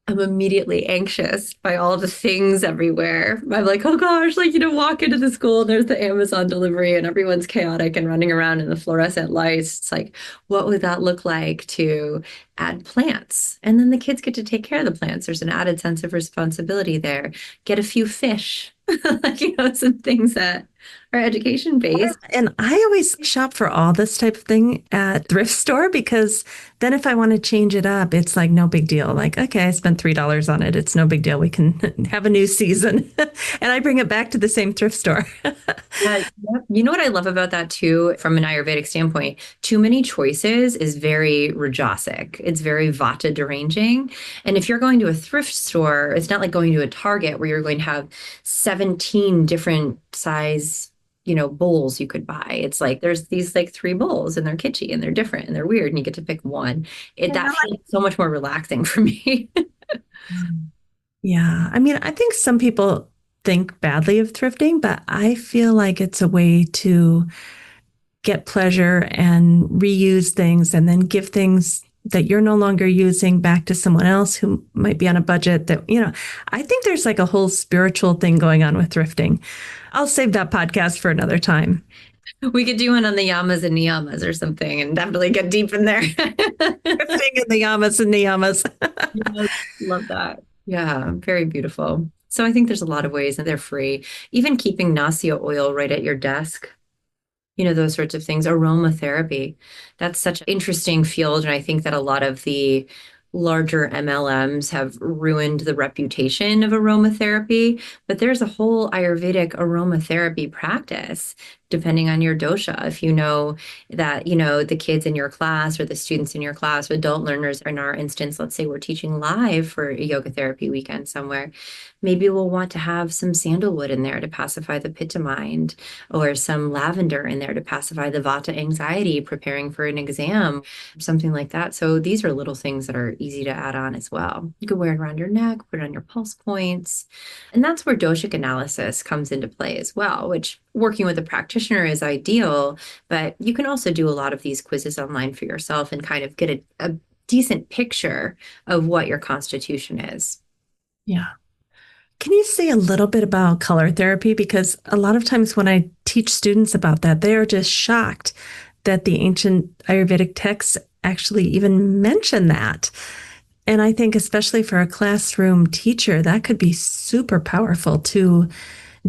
I'm immediately anxious by all the things everywhere. I'm like, oh gosh, walk into the school and there's the Amazon delivery and everyone's chaotic and running around in the fluorescent lights. It's like, what would that look like to add plants? And then the kids get to take care of the plants. There's an added sense of responsibility there. Get a few fish, some things that are education based. And I always shop for all this type of thing at thrift store because then if I want to change it up, it's like no big deal. Like, okay, I spent $3 on it. It's no big deal. We can have a new season. And I bring it back to the same thrift store. You know what I love about that too, from an Ayurvedic standpoint? Too many choices is very rajasic. It's very vata deranging. And if you're going to a thrift store, it's not like going to a Target where you're going to have 17 different size bowls you could buy. It's like there's these 3 bowls and they're kitschy and they're different and they're weird and you get to pick one. That feels so much more relaxing for me. Yeah. I mean, I think some people think badly of thrifting, but I feel like it's a way to get pleasure and reuse things and then give things that you're no longer using back to someone else who might be on a budget that, I think there's a whole spiritual thing going on with thrifting. I'll save that podcast for another time. We could do one on the yamas and niyamas or something and definitely get deep in there. Thrifting in the yamas and niyamas. Yes, love that. Yeah, very beautiful. So I think there's a lot of ways that they're free. Even keeping nasya oil right at your desk, those sorts of things. Aromatherapy. That's such an interesting field. And I think that a lot of the larger MLMs have ruined the reputation of aromatherapy, but there's a whole Ayurvedic aromatherapy practice depending on your dosha. If you know that, the kids in your class or the students in your class, adult learners in our instance, let's say we're teaching live for a yoga therapy weekend somewhere, maybe we'll want to have some sandalwood in there to pacify the pitta mind, or some lavender in there to pacify the vata anxiety, preparing for an exam, something like that. So these are little things that are easy to add on as well. You could wear it around your neck, put it on your pulse points. And that's where doshic analysis comes into play as well, which working with a practitioner is ideal, but you can also do a lot of these quizzes online for yourself and kind of get a decent picture of what your constitution is. Yeah. Can you say a little bit about color therapy? Because a lot of times when I teach students about that, they are just shocked that the ancient Ayurvedic texts actually even mention that. And I think especially for a classroom teacher, that could be super powerful to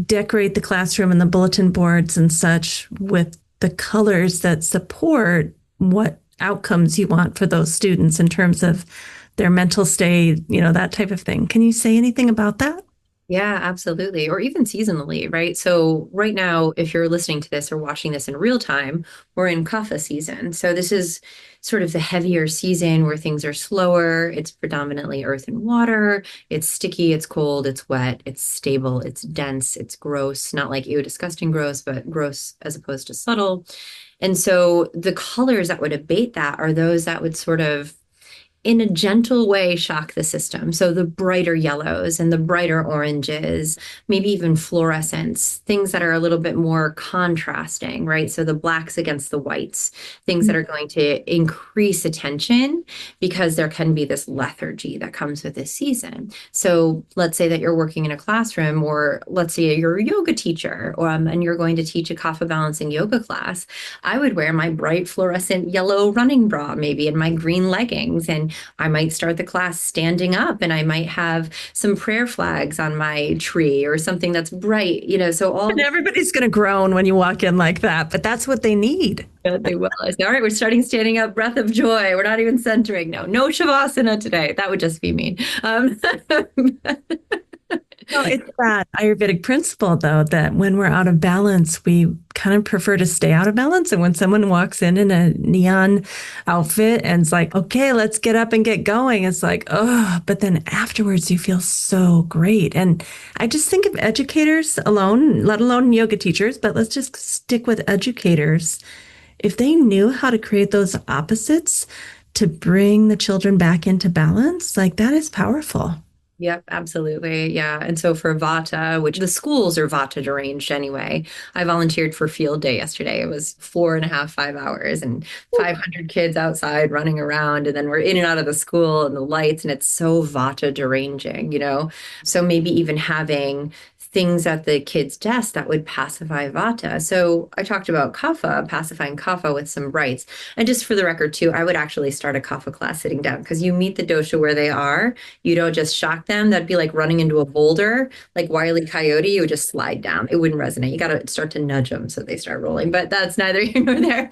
decorate the classroom and the bulletin boards and such with the colors that support what outcomes you want for those students in terms of their mental state, that type of thing. Can you say anything about that? Yeah, absolutely. Or even seasonally, right? So right now, if you're listening to this or watching this in real time, we're in kapha season. So this is sort of the heavier season where things are slower. It's predominantly earth and water. It's sticky, it's cold, it's wet, it's stable, it's dense, it's gross, not like ew, disgusting gross, but gross as opposed to subtle. And so the colors that would abate that are those that would sort of in a gentle way shock the system. So the brighter yellows and the brighter oranges, maybe even fluorescents, things that are a little bit more contrasting, right? So the blacks against the whites, things that are going to increase attention because there can be this lethargy that comes with this season. So let's say that you're working in a classroom, or let's say you're a yoga teacher, and you're going to teach a kapha balancing yoga class. I would wear my bright fluorescent yellow running bra, maybe, and my green leggings, and I might start the class standing up, and I might have some prayer flags on my tree or something that's bright, so all And everybody's going to groan when you walk in like that, but that's what they need. they will. I say, all right, we're starting standing up, breath of joy. We're not even centering. No shavasana today. That would just be mean. No, it's that Ayurvedic principle, though, that when we're out of balance, we kind of prefer to stay out of balance. And when someone walks in a neon outfit and it's like, okay, let's get up and get going, it's like, oh, but then afterwards you feel so great. And I just think of educators alone, let alone yoga teachers, but let's just stick with educators. If they knew how to create those opposites to bring the children back into balance, like that is powerful. Yep, absolutely. Yeah. And so for Vata, which the schools are Vata deranged anyway, I volunteered for field day yesterday. It was 4.5, 5 hours and 500 kids outside running around. And then we're in and out of the school and the lights, and it's so Vata deranging. So maybe even having things at the kids' desk that would pacify Vata. So I talked about Kapha, pacifying Kapha with some brights. And just for the record, too, I would actually start a Kapha class sitting down, because you meet the dosha where they are. You don't just shock them. That'd be like running into a boulder, like Wile E. Coyote. You would just slide down. It wouldn't resonate. You got to start to nudge them so they start rolling. But that's neither here nor there.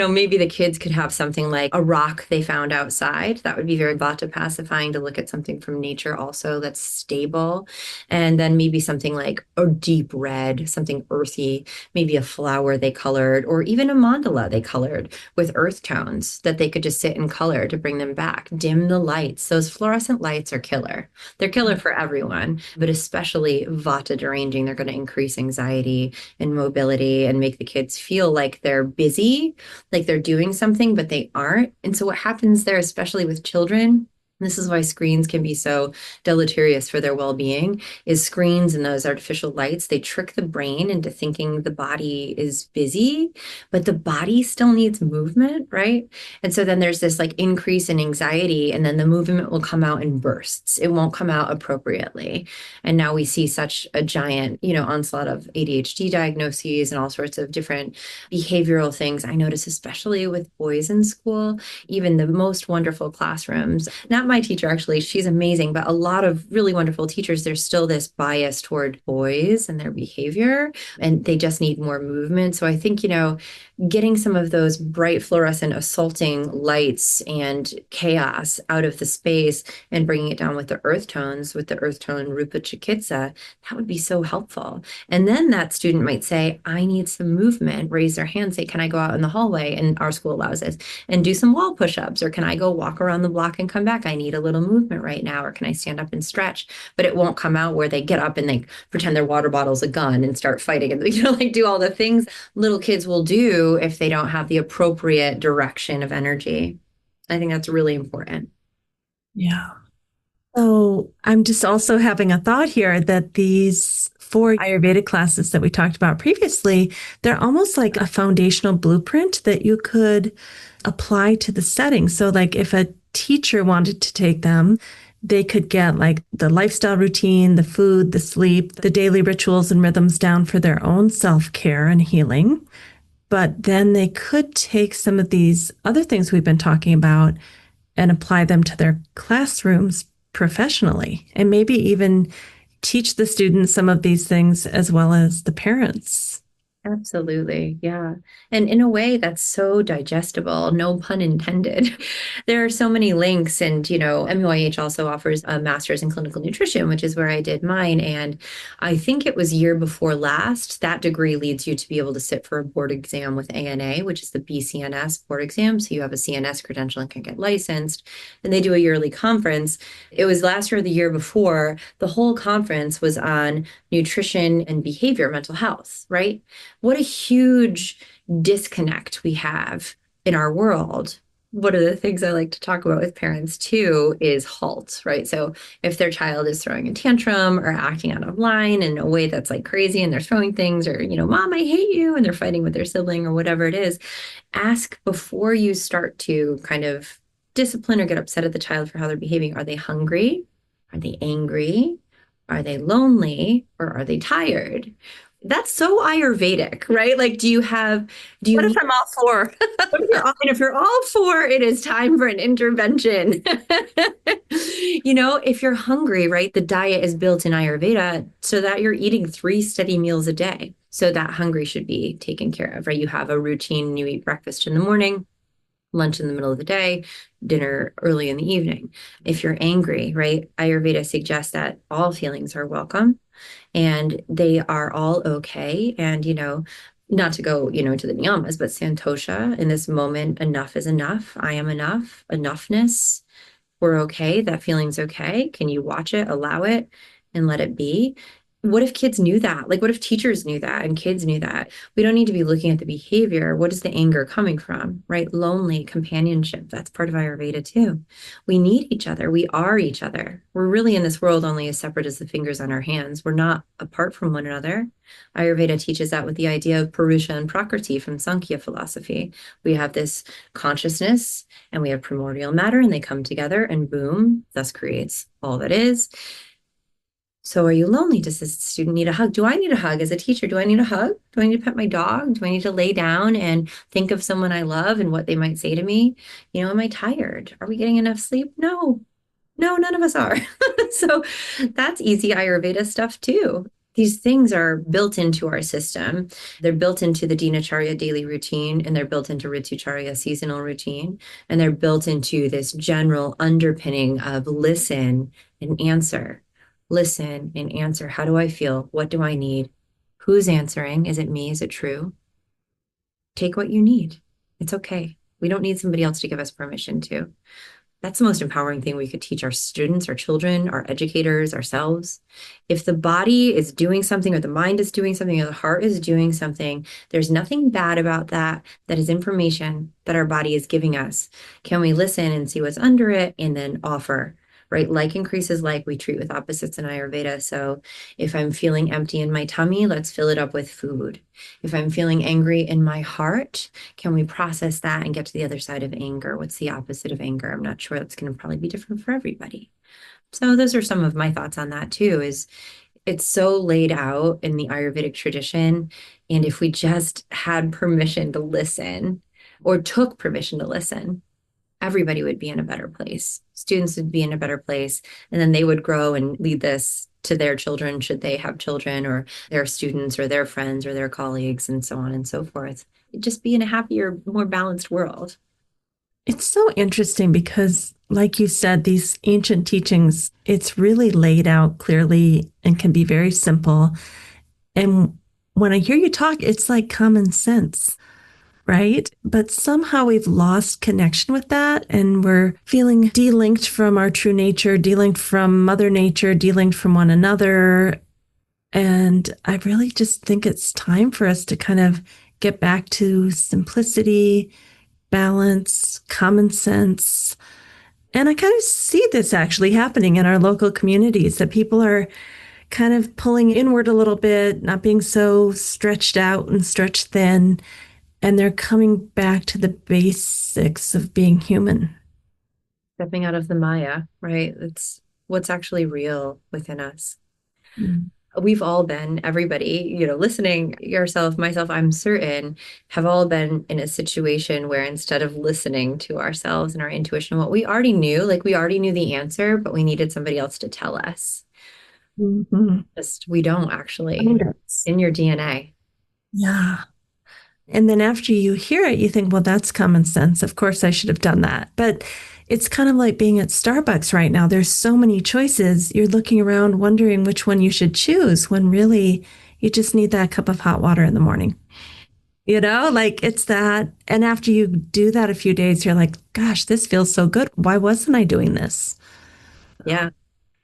Maybe the kids could have something like a rock they found outside. That would be very Vata pacifying, to look at something from nature also that's stable. And then maybe something like a deep red, something earthy, maybe a flower they colored, or even a mandala they colored with earth tones that they could just sit and color to bring them back. Dim the lights. Those fluorescent lights are killer. They're killer for everyone, but especially Vata deranging. They're going to increase anxiety and mobility and make the kids feel like they're busy, like they're doing something, but they aren't. And so what happens there, especially with children, this is why screens can be so deleterious for their well-being, is screens and those artificial lights, they trick the brain into thinking the body is busy, but the body still needs movement, right? And so then there's this like increase in anxiety, and then the movement will come out in bursts. It won't come out appropriately. And now we see such a giant, onslaught of ADHD diagnoses and all sorts of different behavioral things. I notice especially with boys in school, even the most wonderful classrooms, not my teacher, actually, she's amazing, but a lot of really wonderful teachers, there's still this bias toward boys and their behavior, and they just need more movement. So I think, getting some of those bright fluorescent assaulting lights and chaos out of the space and bringing it down with the earth tones, with the earth tone Rupa Chikitsa, that would be so helpful. And then that student might say, I need some movement, raise their hand, say, can I go out in the hallway? And our school allows this, and do some wall push-ups, or can I go walk around the block and come back? I need a little movement right now, or can I stand up and stretch? But it won't come out where they get up and they pretend their water bottle's a gun and start fighting and like do all the things little kids will do if they don't have the appropriate direction of energy. I think that's really important. Yeah. So I'm just also having a thought here that these 4 Ayurvedic classes that we talked about previously, they're almost like a foundational blueprint that you could apply to the setting. So like if a teacher wanted to take them, they could get like the lifestyle routine, the food, the sleep, the daily rituals and rhythms down for their own self-care and healing. But then they could take some of these other things we've been talking about and apply them to their classrooms professionally, and maybe even teach the students some of these things as well as the parents. Absolutely. Yeah. And in a way that's so digestible, no pun intended. There are so many links, and, MUIH also offers a master's in clinical nutrition, which is where I did mine. And I think it was year before last, that degree leads you to be able to sit for a board exam with ANA, which is the BCNS board exam. So you have a CNS credential and can get licensed. And they do a yearly conference. It was last year or the year before. The whole conference was on nutrition and behavior, mental health, right? What a huge disconnect we have in our world one of the things I like to talk about with parents too is halt, right? So if their child is throwing a tantrum or acting out of line in a way that's like crazy and they're throwing things or, mom, I hate you, and they're fighting with their sibling or whatever it is, ask before you start to kind of discipline or get upset at the child for how they're behaving. Are they hungry? Are they angry? Are they lonely? Or are they tired? That's so Ayurvedic, right? Like, do you What if need, I'm all four? and if you're all four, it is time for an intervention. If you're hungry, right? The diet is built in Ayurveda so that you're eating 3 steady meals a day. So that hungry should be taken care of, right? You have a routine, you eat breakfast in the morning, lunch in the middle of the day, dinner early in the evening. If you're angry, right? Ayurveda suggests that all feelings are welcome and they are all okay. And, not to go, into the niyamas, but santosha in this moment, enough is enough. I am enough, enoughness. We're okay. That feeling's okay. Can you watch it, allow it, and let it be? What if kids knew that? Like, what if teachers knew that and kids knew that? We don't need to be looking at the behavior. What is the anger coming from, right? Lonely companionship. That's part of Ayurveda too. We need each other. We are each other. We're really in this world only as separate as the fingers on our hands. We're not apart from one another. Ayurveda teaches that with the idea of Purusha and Prakriti from Sankhya philosophy. We have this consciousness and we have primordial matter, and they come together and boom, thus creates all that is. So are you lonely? Does this student need a hug? Do I need a hug as a teacher? Do I need a hug? Do I need to pet my dog? Do I need to lay down and think of someone I love and what they might say to me? Am I tired? Are we getting enough sleep? No, no, none of us are. So that's easy Ayurveda stuff too. These things are built into our system. They're built into the Dinacharya daily routine, and they're built into Ritucharya seasonal routine, and they're built into this general underpinning of listen and answer. Listen and answer. How do I feel? What do I need? Who's answering? Is it me? Is it true? Take what you need. It's okay. We don't need somebody else to give us permission to. That's the most empowering thing we could teach our students, our children, our educators, ourselves. If the body is doing something, or the mind is doing something, or the heart is doing something, there's nothing bad about that. That is information that our body is giving us. Can we listen and see what's under it and then offer? Right? Like increases like. We treat with opposites in Ayurveda. So if I'm feeling empty in my tummy, let's fill it up with food. If I'm feeling angry in my heart, can we process that and get to the other side of anger? What's the opposite of anger? I'm not sure. That's going to probably be different for everybody. So those are some of my thoughts on that too, is it's so laid out in the Ayurvedic tradition. And if we just had permission to listen or took permission to listen, everybody would be in a better place. Students would be in a better place, and then they would grow and lead this to their children, should they have children, or their students, or their friends, or their colleagues, and so on and so forth. It'd just be in a happier, more balanced world. It's so interesting because, like you said, these ancient teachings, it's really laid out clearly and can be very simple. And when I hear you talk, it's like common sense, right? But somehow we've lost connection with that and we're feeling delinked from our true nature, delinked from Mother Nature, delinked from one another. And I really just think it's time for us to kind of get back to simplicity, balance, common sense. And I kind of see this actually happening in our local communities, that people are kind of pulling inward a little bit, not being so stretched out and stretched thin. And they're coming back to the basics of being human. Stepping out of the Maya, right? It's what's actually real within us. Mm. We've all been, everybody, listening, yourself, myself, I'm certain, have all been in a situation where instead of listening to ourselves and our intuition, what we already knew, like we already knew the answer, but we needed somebody else to tell us. Mhm. Just, we don't actually. Find us. In your DNA. Yeah. And then after you hear it, you think, well, that's common sense. Of course, I should have done that. But it's kind of like being at Starbucks right now. There's so many choices. You're looking around wondering which one you should choose when really you just need that cup of hot water in the morning. Like it's that. And after you do that a few days, you're like, gosh, this feels so good. Why wasn't I doing this? Yeah.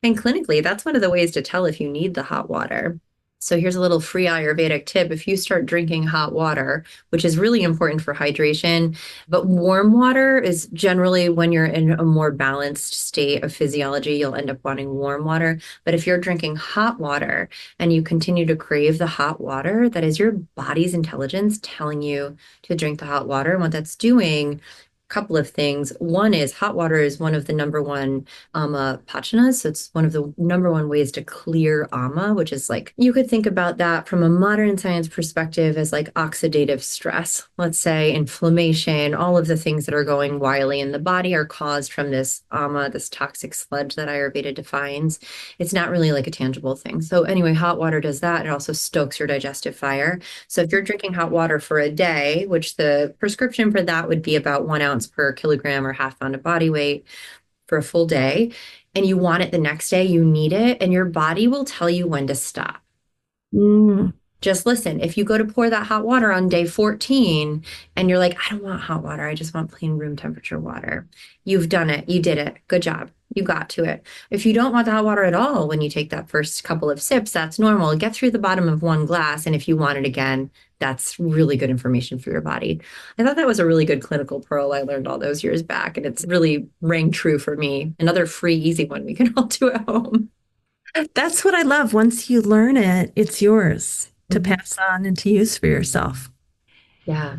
And clinically, that's one of the ways to tell if you need the hot water. So here's a little free Ayurvedic tip. If you start drinking hot water, which is really important for hydration, but warm water is generally when you're in a more balanced state of physiology, you'll end up wanting warm water. But if you're drinking hot water and you continue to crave the hot water, that is your body's intelligence telling you to drink the hot water. And what that's doing, couple of things. One is hot water is one of the number one pachanas. So it's one of the number one ways to clear ama, which is like, you could think about that from a modern science perspective as like oxidative stress. Let's say inflammation, all of the things that are going wily in the body are caused from this ama, this toxic sludge that Ayurveda defines. It's not really like a tangible thing. So anyway, hot water does that. It also stokes your digestive fire. So if you're drinking hot water for a day, which the prescription for that would be about 1 ounce per kilogram or half pound of body weight for a full day, and you want it the next day, you need it, and your body will tell you when to stop. Mm. Just listen. If you go to pour that hot water on day 14 and you're like, I don't want hot water, I just want plain room temperature water. You've done it. You did it. Good job. You got to it. If you don't want the hot water at all when you take that first couple of sips, that's normal. Get through the bottom of one glass. And if you want it again, that's really good information for your body. I thought that was a really good clinical pearl I learned all those years back. And it's really rang true for me. Another free, easy one we can all do at home. That's what I love. Once you learn it, it's yours to Mhm. pass on and to use for yourself. Yeah.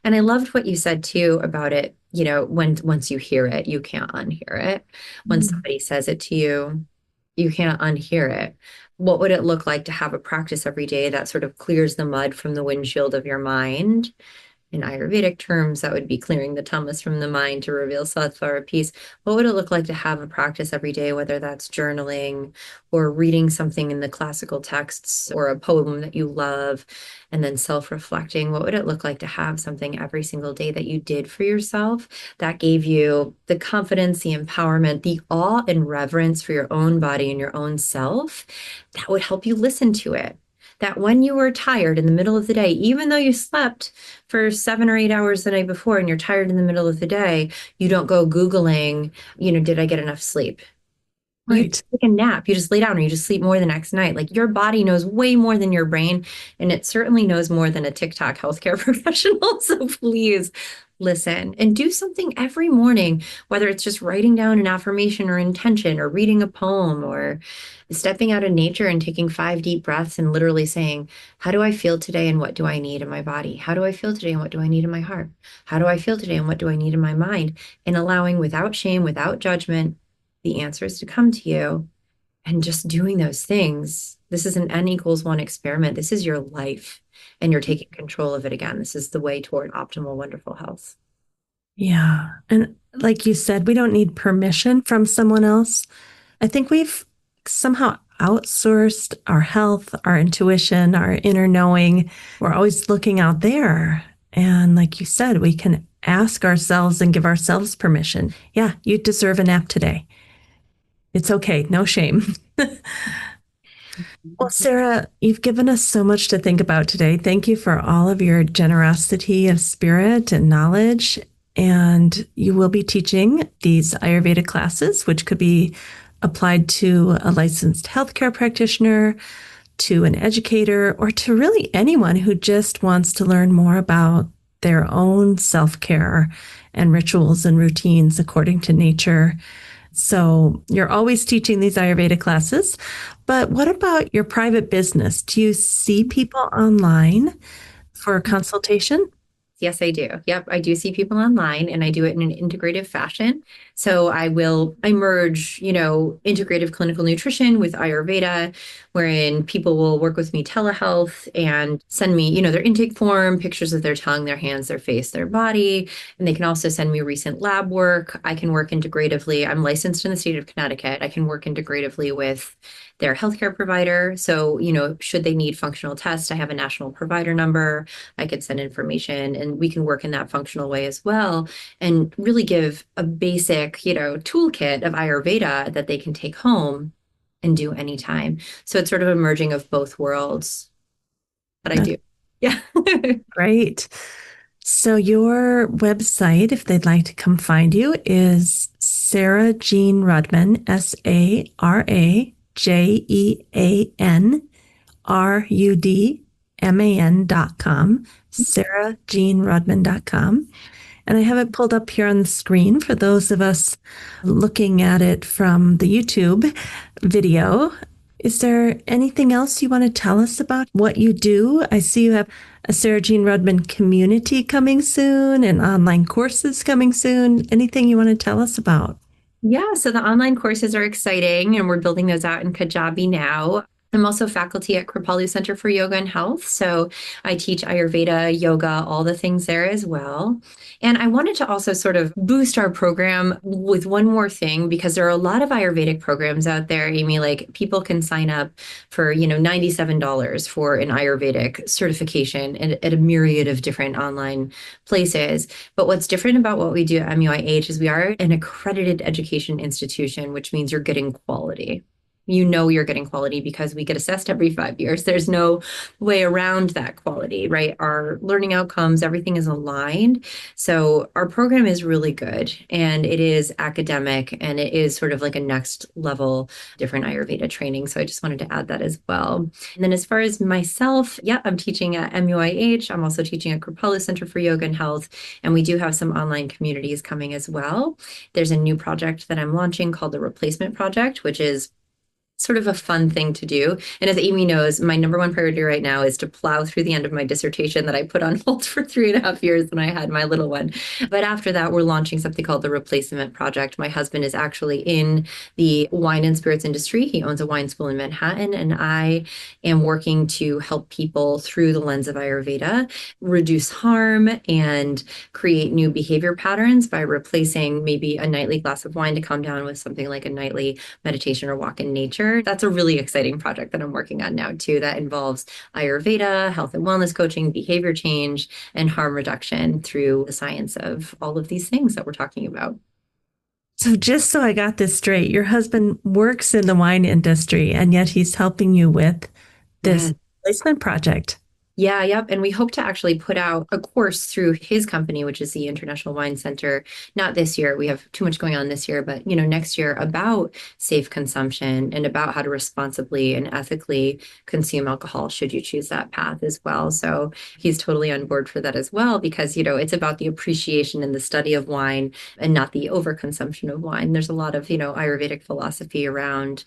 And I loved what you said too about it. When once you hear it, you can't unhear it. When Mm. somebody says it to you, you can't unhear it. What would it look like to have a practice every day that sort of clears the mud from the windshield of your mind? In Ayurvedic terms, that would be clearing the tamas from the mind to reveal sattva or peace. What would it look like to have a practice every day, whether that's journaling or reading something in the classical texts or a poem that you love, and then self-reflecting? What would it look like to have something every single day that you did for yourself that gave you the confidence, the empowerment, the awe and reverence for your own body and your own self that would help you listen to it? That when you were tired in the middle of the day, even though you slept for 7 or 8 hours the night before and you're tired in the middle of the day, you don't go Googling, did I get enough sleep? You Right. take a nap, you just lay down or you just sleep more the next night. Like your body knows way more than your brain, and it certainly knows more than a TikTok healthcare professional. So please listen and do something every morning, whether it's just writing down an affirmation or intention or reading a poem or stepping out in nature and taking 5 deep breaths and literally saying, how do I feel today and what do I need in my body? How do I feel today and what do I need in my heart? How do I feel today and what do I need in my mind? And allowing without shame, without judgment, the answers to come to you and just doing those things. This is an N=1 experiment. This is your life and you're taking control of it again. This is the way toward optimal, wonderful health. Yeah. And like you said, we don't need permission from someone else. I think we've somehow outsourced our health, our intuition, our inner knowing. We're always looking out there. And like you said, we can ask ourselves and give ourselves permission. Yeah, you deserve a nap today. It's okay. No shame. Well, Sarah, you've given us so much to think about today. Thank you for all of your generosity of spirit and knowledge. And you will be teaching these Ayurveda classes, which could be applied to a licensed healthcare practitioner, to an educator, or to really anyone who just wants to learn more about their own self-care and rituals and routines according to nature. So you're always teaching these Ayurveda classes, but what about your private business? Do you see people online for a consultation? Yes, I do. Yep, I do see people online and I do it in an integrative fashion. So I merge, integrative clinical nutrition with Ayurveda, wherein people will work with me telehealth and send me, their intake form, pictures of their tongue, their hands, their face, their body. And they can also send me recent lab work. I can work integratively. I'm licensed in the state of Connecticut. I can work integratively with their healthcare provider. So, should they need functional tests, I have a national provider number. I could send information and we can work in that functional way as well and really give a basic, toolkit of Ayurveda that they can take home and do anytime. So it's sort of a merging of both worlds that I That's do. Yeah. great. So your website, if they'd like to come find you, is Sarajean Rudman, Sarajean SaraJeanRudman.com, SaraJeanRudman.com. And I have it pulled up here on the screen for those of us looking at it from the YouTube video. Is there anything else you want to tell us about what you do? I see you have a Sarajean Rudman community coming soon and online courses coming soon. Anything you want to tell us about? Yeah, so the online courses are exciting, and we're building those out in Kajabi now. I'm also faculty at Kripalu Center for Yoga and Health. So I teach Ayurveda, yoga, all the things there as well. And I wanted to also sort of boost our program with one more thing, because there are a lot of Ayurvedic programs out there, Amy. Like, people can sign up for, $97 for an Ayurvedic certification at a myriad of different online places. But what's different about what we do at MUIH is we are an accredited education institution, which means you're getting quality. You're getting quality because we get assessed every 5 years. There's no way around that quality, right? Our learning outcomes, everything is aligned. So our program is really good, and it is academic, and it is sort of like a next level different Ayurveda training. So I just wanted to add that as well. And then as far as myself, yeah, I'm teaching at MUIH. I'm also teaching at Kripalu Center for Yoga and Health. And we do have some online communities coming as well. There's a new project that I'm launching called the Replacement Project, which is sort of a fun thing to do. And as Amy knows, my number one priority right now is to plow through the end of my dissertation that I put on hold for 3.5 years when I had my little one. But after that, we're launching something called the Replacement Project. My husband is actually in the wine and spirits industry. He owns a wine school in Manhattan, and I am working to help people through the lens of Ayurveda reduce harm and create new behavior patterns by replacing maybe a nightly glass of wine to calm down with something like a nightly meditation or walk in nature. That's a really exciting project that I'm working on now too, that involves Ayurveda, health and wellness coaching, behavior change, and harm reduction through the science of all of these things that we're talking about. So just so I got this straight, your husband works in the wine industry, and yet he's helping you with this placement project. Yeah, yep. And we hope to actually put out a course through his company, which is the International Wine Center. Not this year. We have too much going on this year, but next year, about safe consumption and about how to responsibly and ethically consume alcohol should you choose that path as well. So he's totally on board for that as well, because it's about the appreciation and the study of wine and not the overconsumption of wine. There's a lot of Ayurvedic philosophy around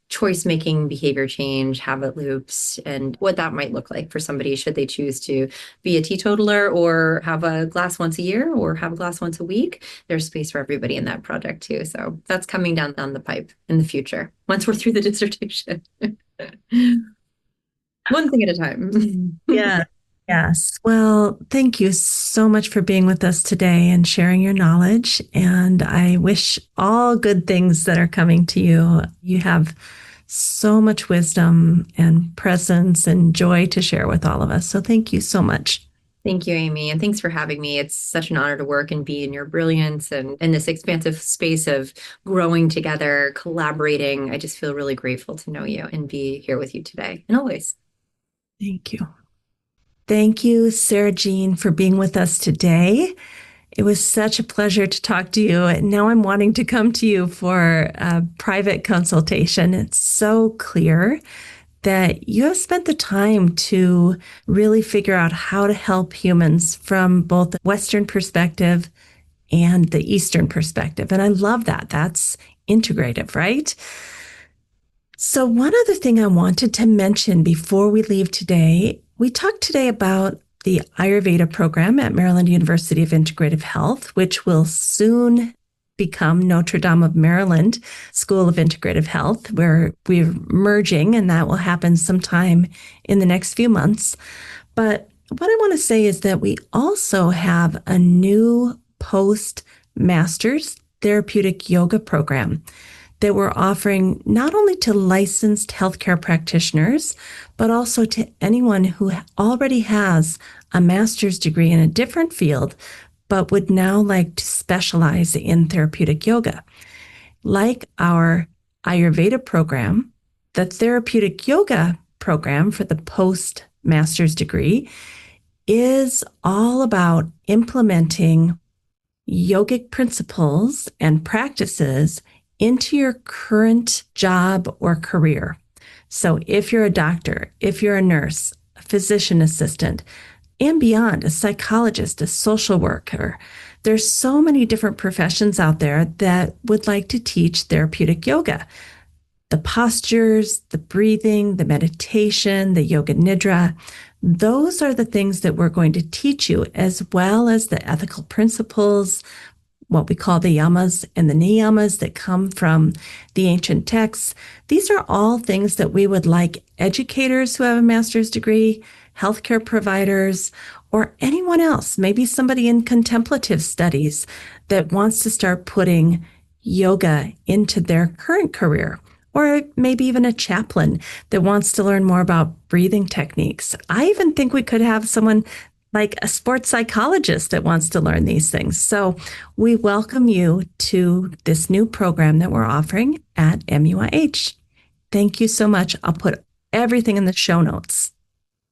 choice making, behavior change, habit loops, and what that might look like for somebody should they choose to be a teetotaler or have a glass once a year or have a glass once a week. There's space for everybody in that project too. So that's coming down the pipe in the future once we're through the dissertation. One thing at a time. Yeah. Yes. Well, thank you so much for being with us today and sharing your knowledge. And I wish all good things that are coming to you. You have so much wisdom and presence and joy to share with all of us. So thank you so much. Thank you, Amy. And thanks for having me. It's such an honor to work and be in your brilliance and in this expansive space of growing together, collaborating. I just feel really grateful to know you and be here with you today and always. Thank you. Thank you, Sarajean, for being with us today. It was such a pleasure to talk to you. And now I'm wanting to come to you for a private consultation. It's so clear that you have spent the time to really figure out how to help humans from both the Western perspective and the Eastern perspective. And I love that. That's integrative, right? So one other thing I wanted to mention before we leave today, we talked today about the Ayurveda program at Maryland University of Integrative Health, which will soon become Notre Dame of Maryland School of Integrative Health, where we're merging, and that will happen sometime in the next few months. But what I want to say is that we also have a new post-master's therapeutic yoga program that we're offering not only to licensed healthcare practitioners, but also to anyone who already has a master's degree in a different field, but would now like to specialize in therapeutic yoga. Like our Ayurveda program, the therapeutic yoga program for the post-master's degree is all about implementing yogic principles and practices into your current job or career. So if you're a doctor, if you're a nurse, a physician assistant, and beyond, a psychologist, a social worker, there's so many different professions out there that would like to teach therapeutic yoga. The postures, the breathing, the meditation, the yoga nidra, those are the things that we're going to teach you, as well as the ethical principles, what we call the yamas and the niyamas that come from the ancient texts. These are all things that we would like educators who have a master's degree, healthcare providers, or anyone else, maybe somebody in contemplative studies that wants to start putting yoga into their current career, or maybe even a chaplain that wants to learn more about breathing techniques. I even think we could have someone like a sports psychologist that wants to learn these things. So we welcome you to this new program that we're offering at MUIH. Thank you so much. I'll put everything in the show notes.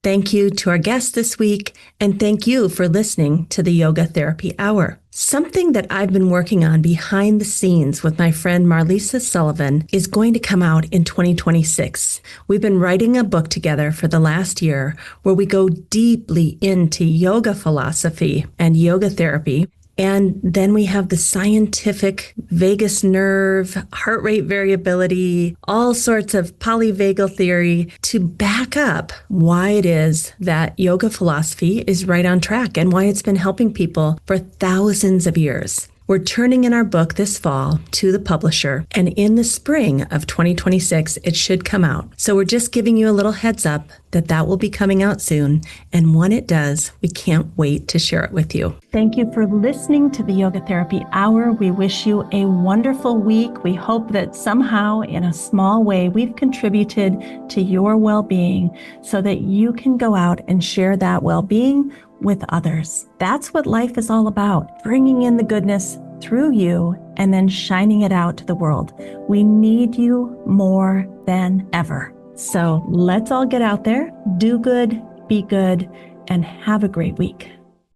Thank you to our guest this week, and thank you for listening to the Yoga Therapy Hour. Something that I've been working on behind the scenes with my friend Marlisa Sullivan is going to come out in 2026. We've been writing a book together for the last year where we go deeply into yoga philosophy and yoga therapy. And then we have the scientific vagus nerve, heart rate variability, all sorts of polyvagal theory to back up why it is that yoga philosophy is right on track and why it's been helping people for thousands of years. We're turning in our book this fall to the publisher, and in the spring of 2026, it should come out. So we're just giving you a little heads up that will be coming out soon. And when it does, we can't wait to share it with you. Thank you for listening to the Yoga Therapy Hour. We wish you a wonderful week. We hope that somehow, in a small way, we've contributed to your well-being so that you can go out and share that well-being with others. That's what life is all about, bringing in the goodness through you and then shining it out to the world. We need you more than ever. So let's all get out there, do good, be good, and have a great week.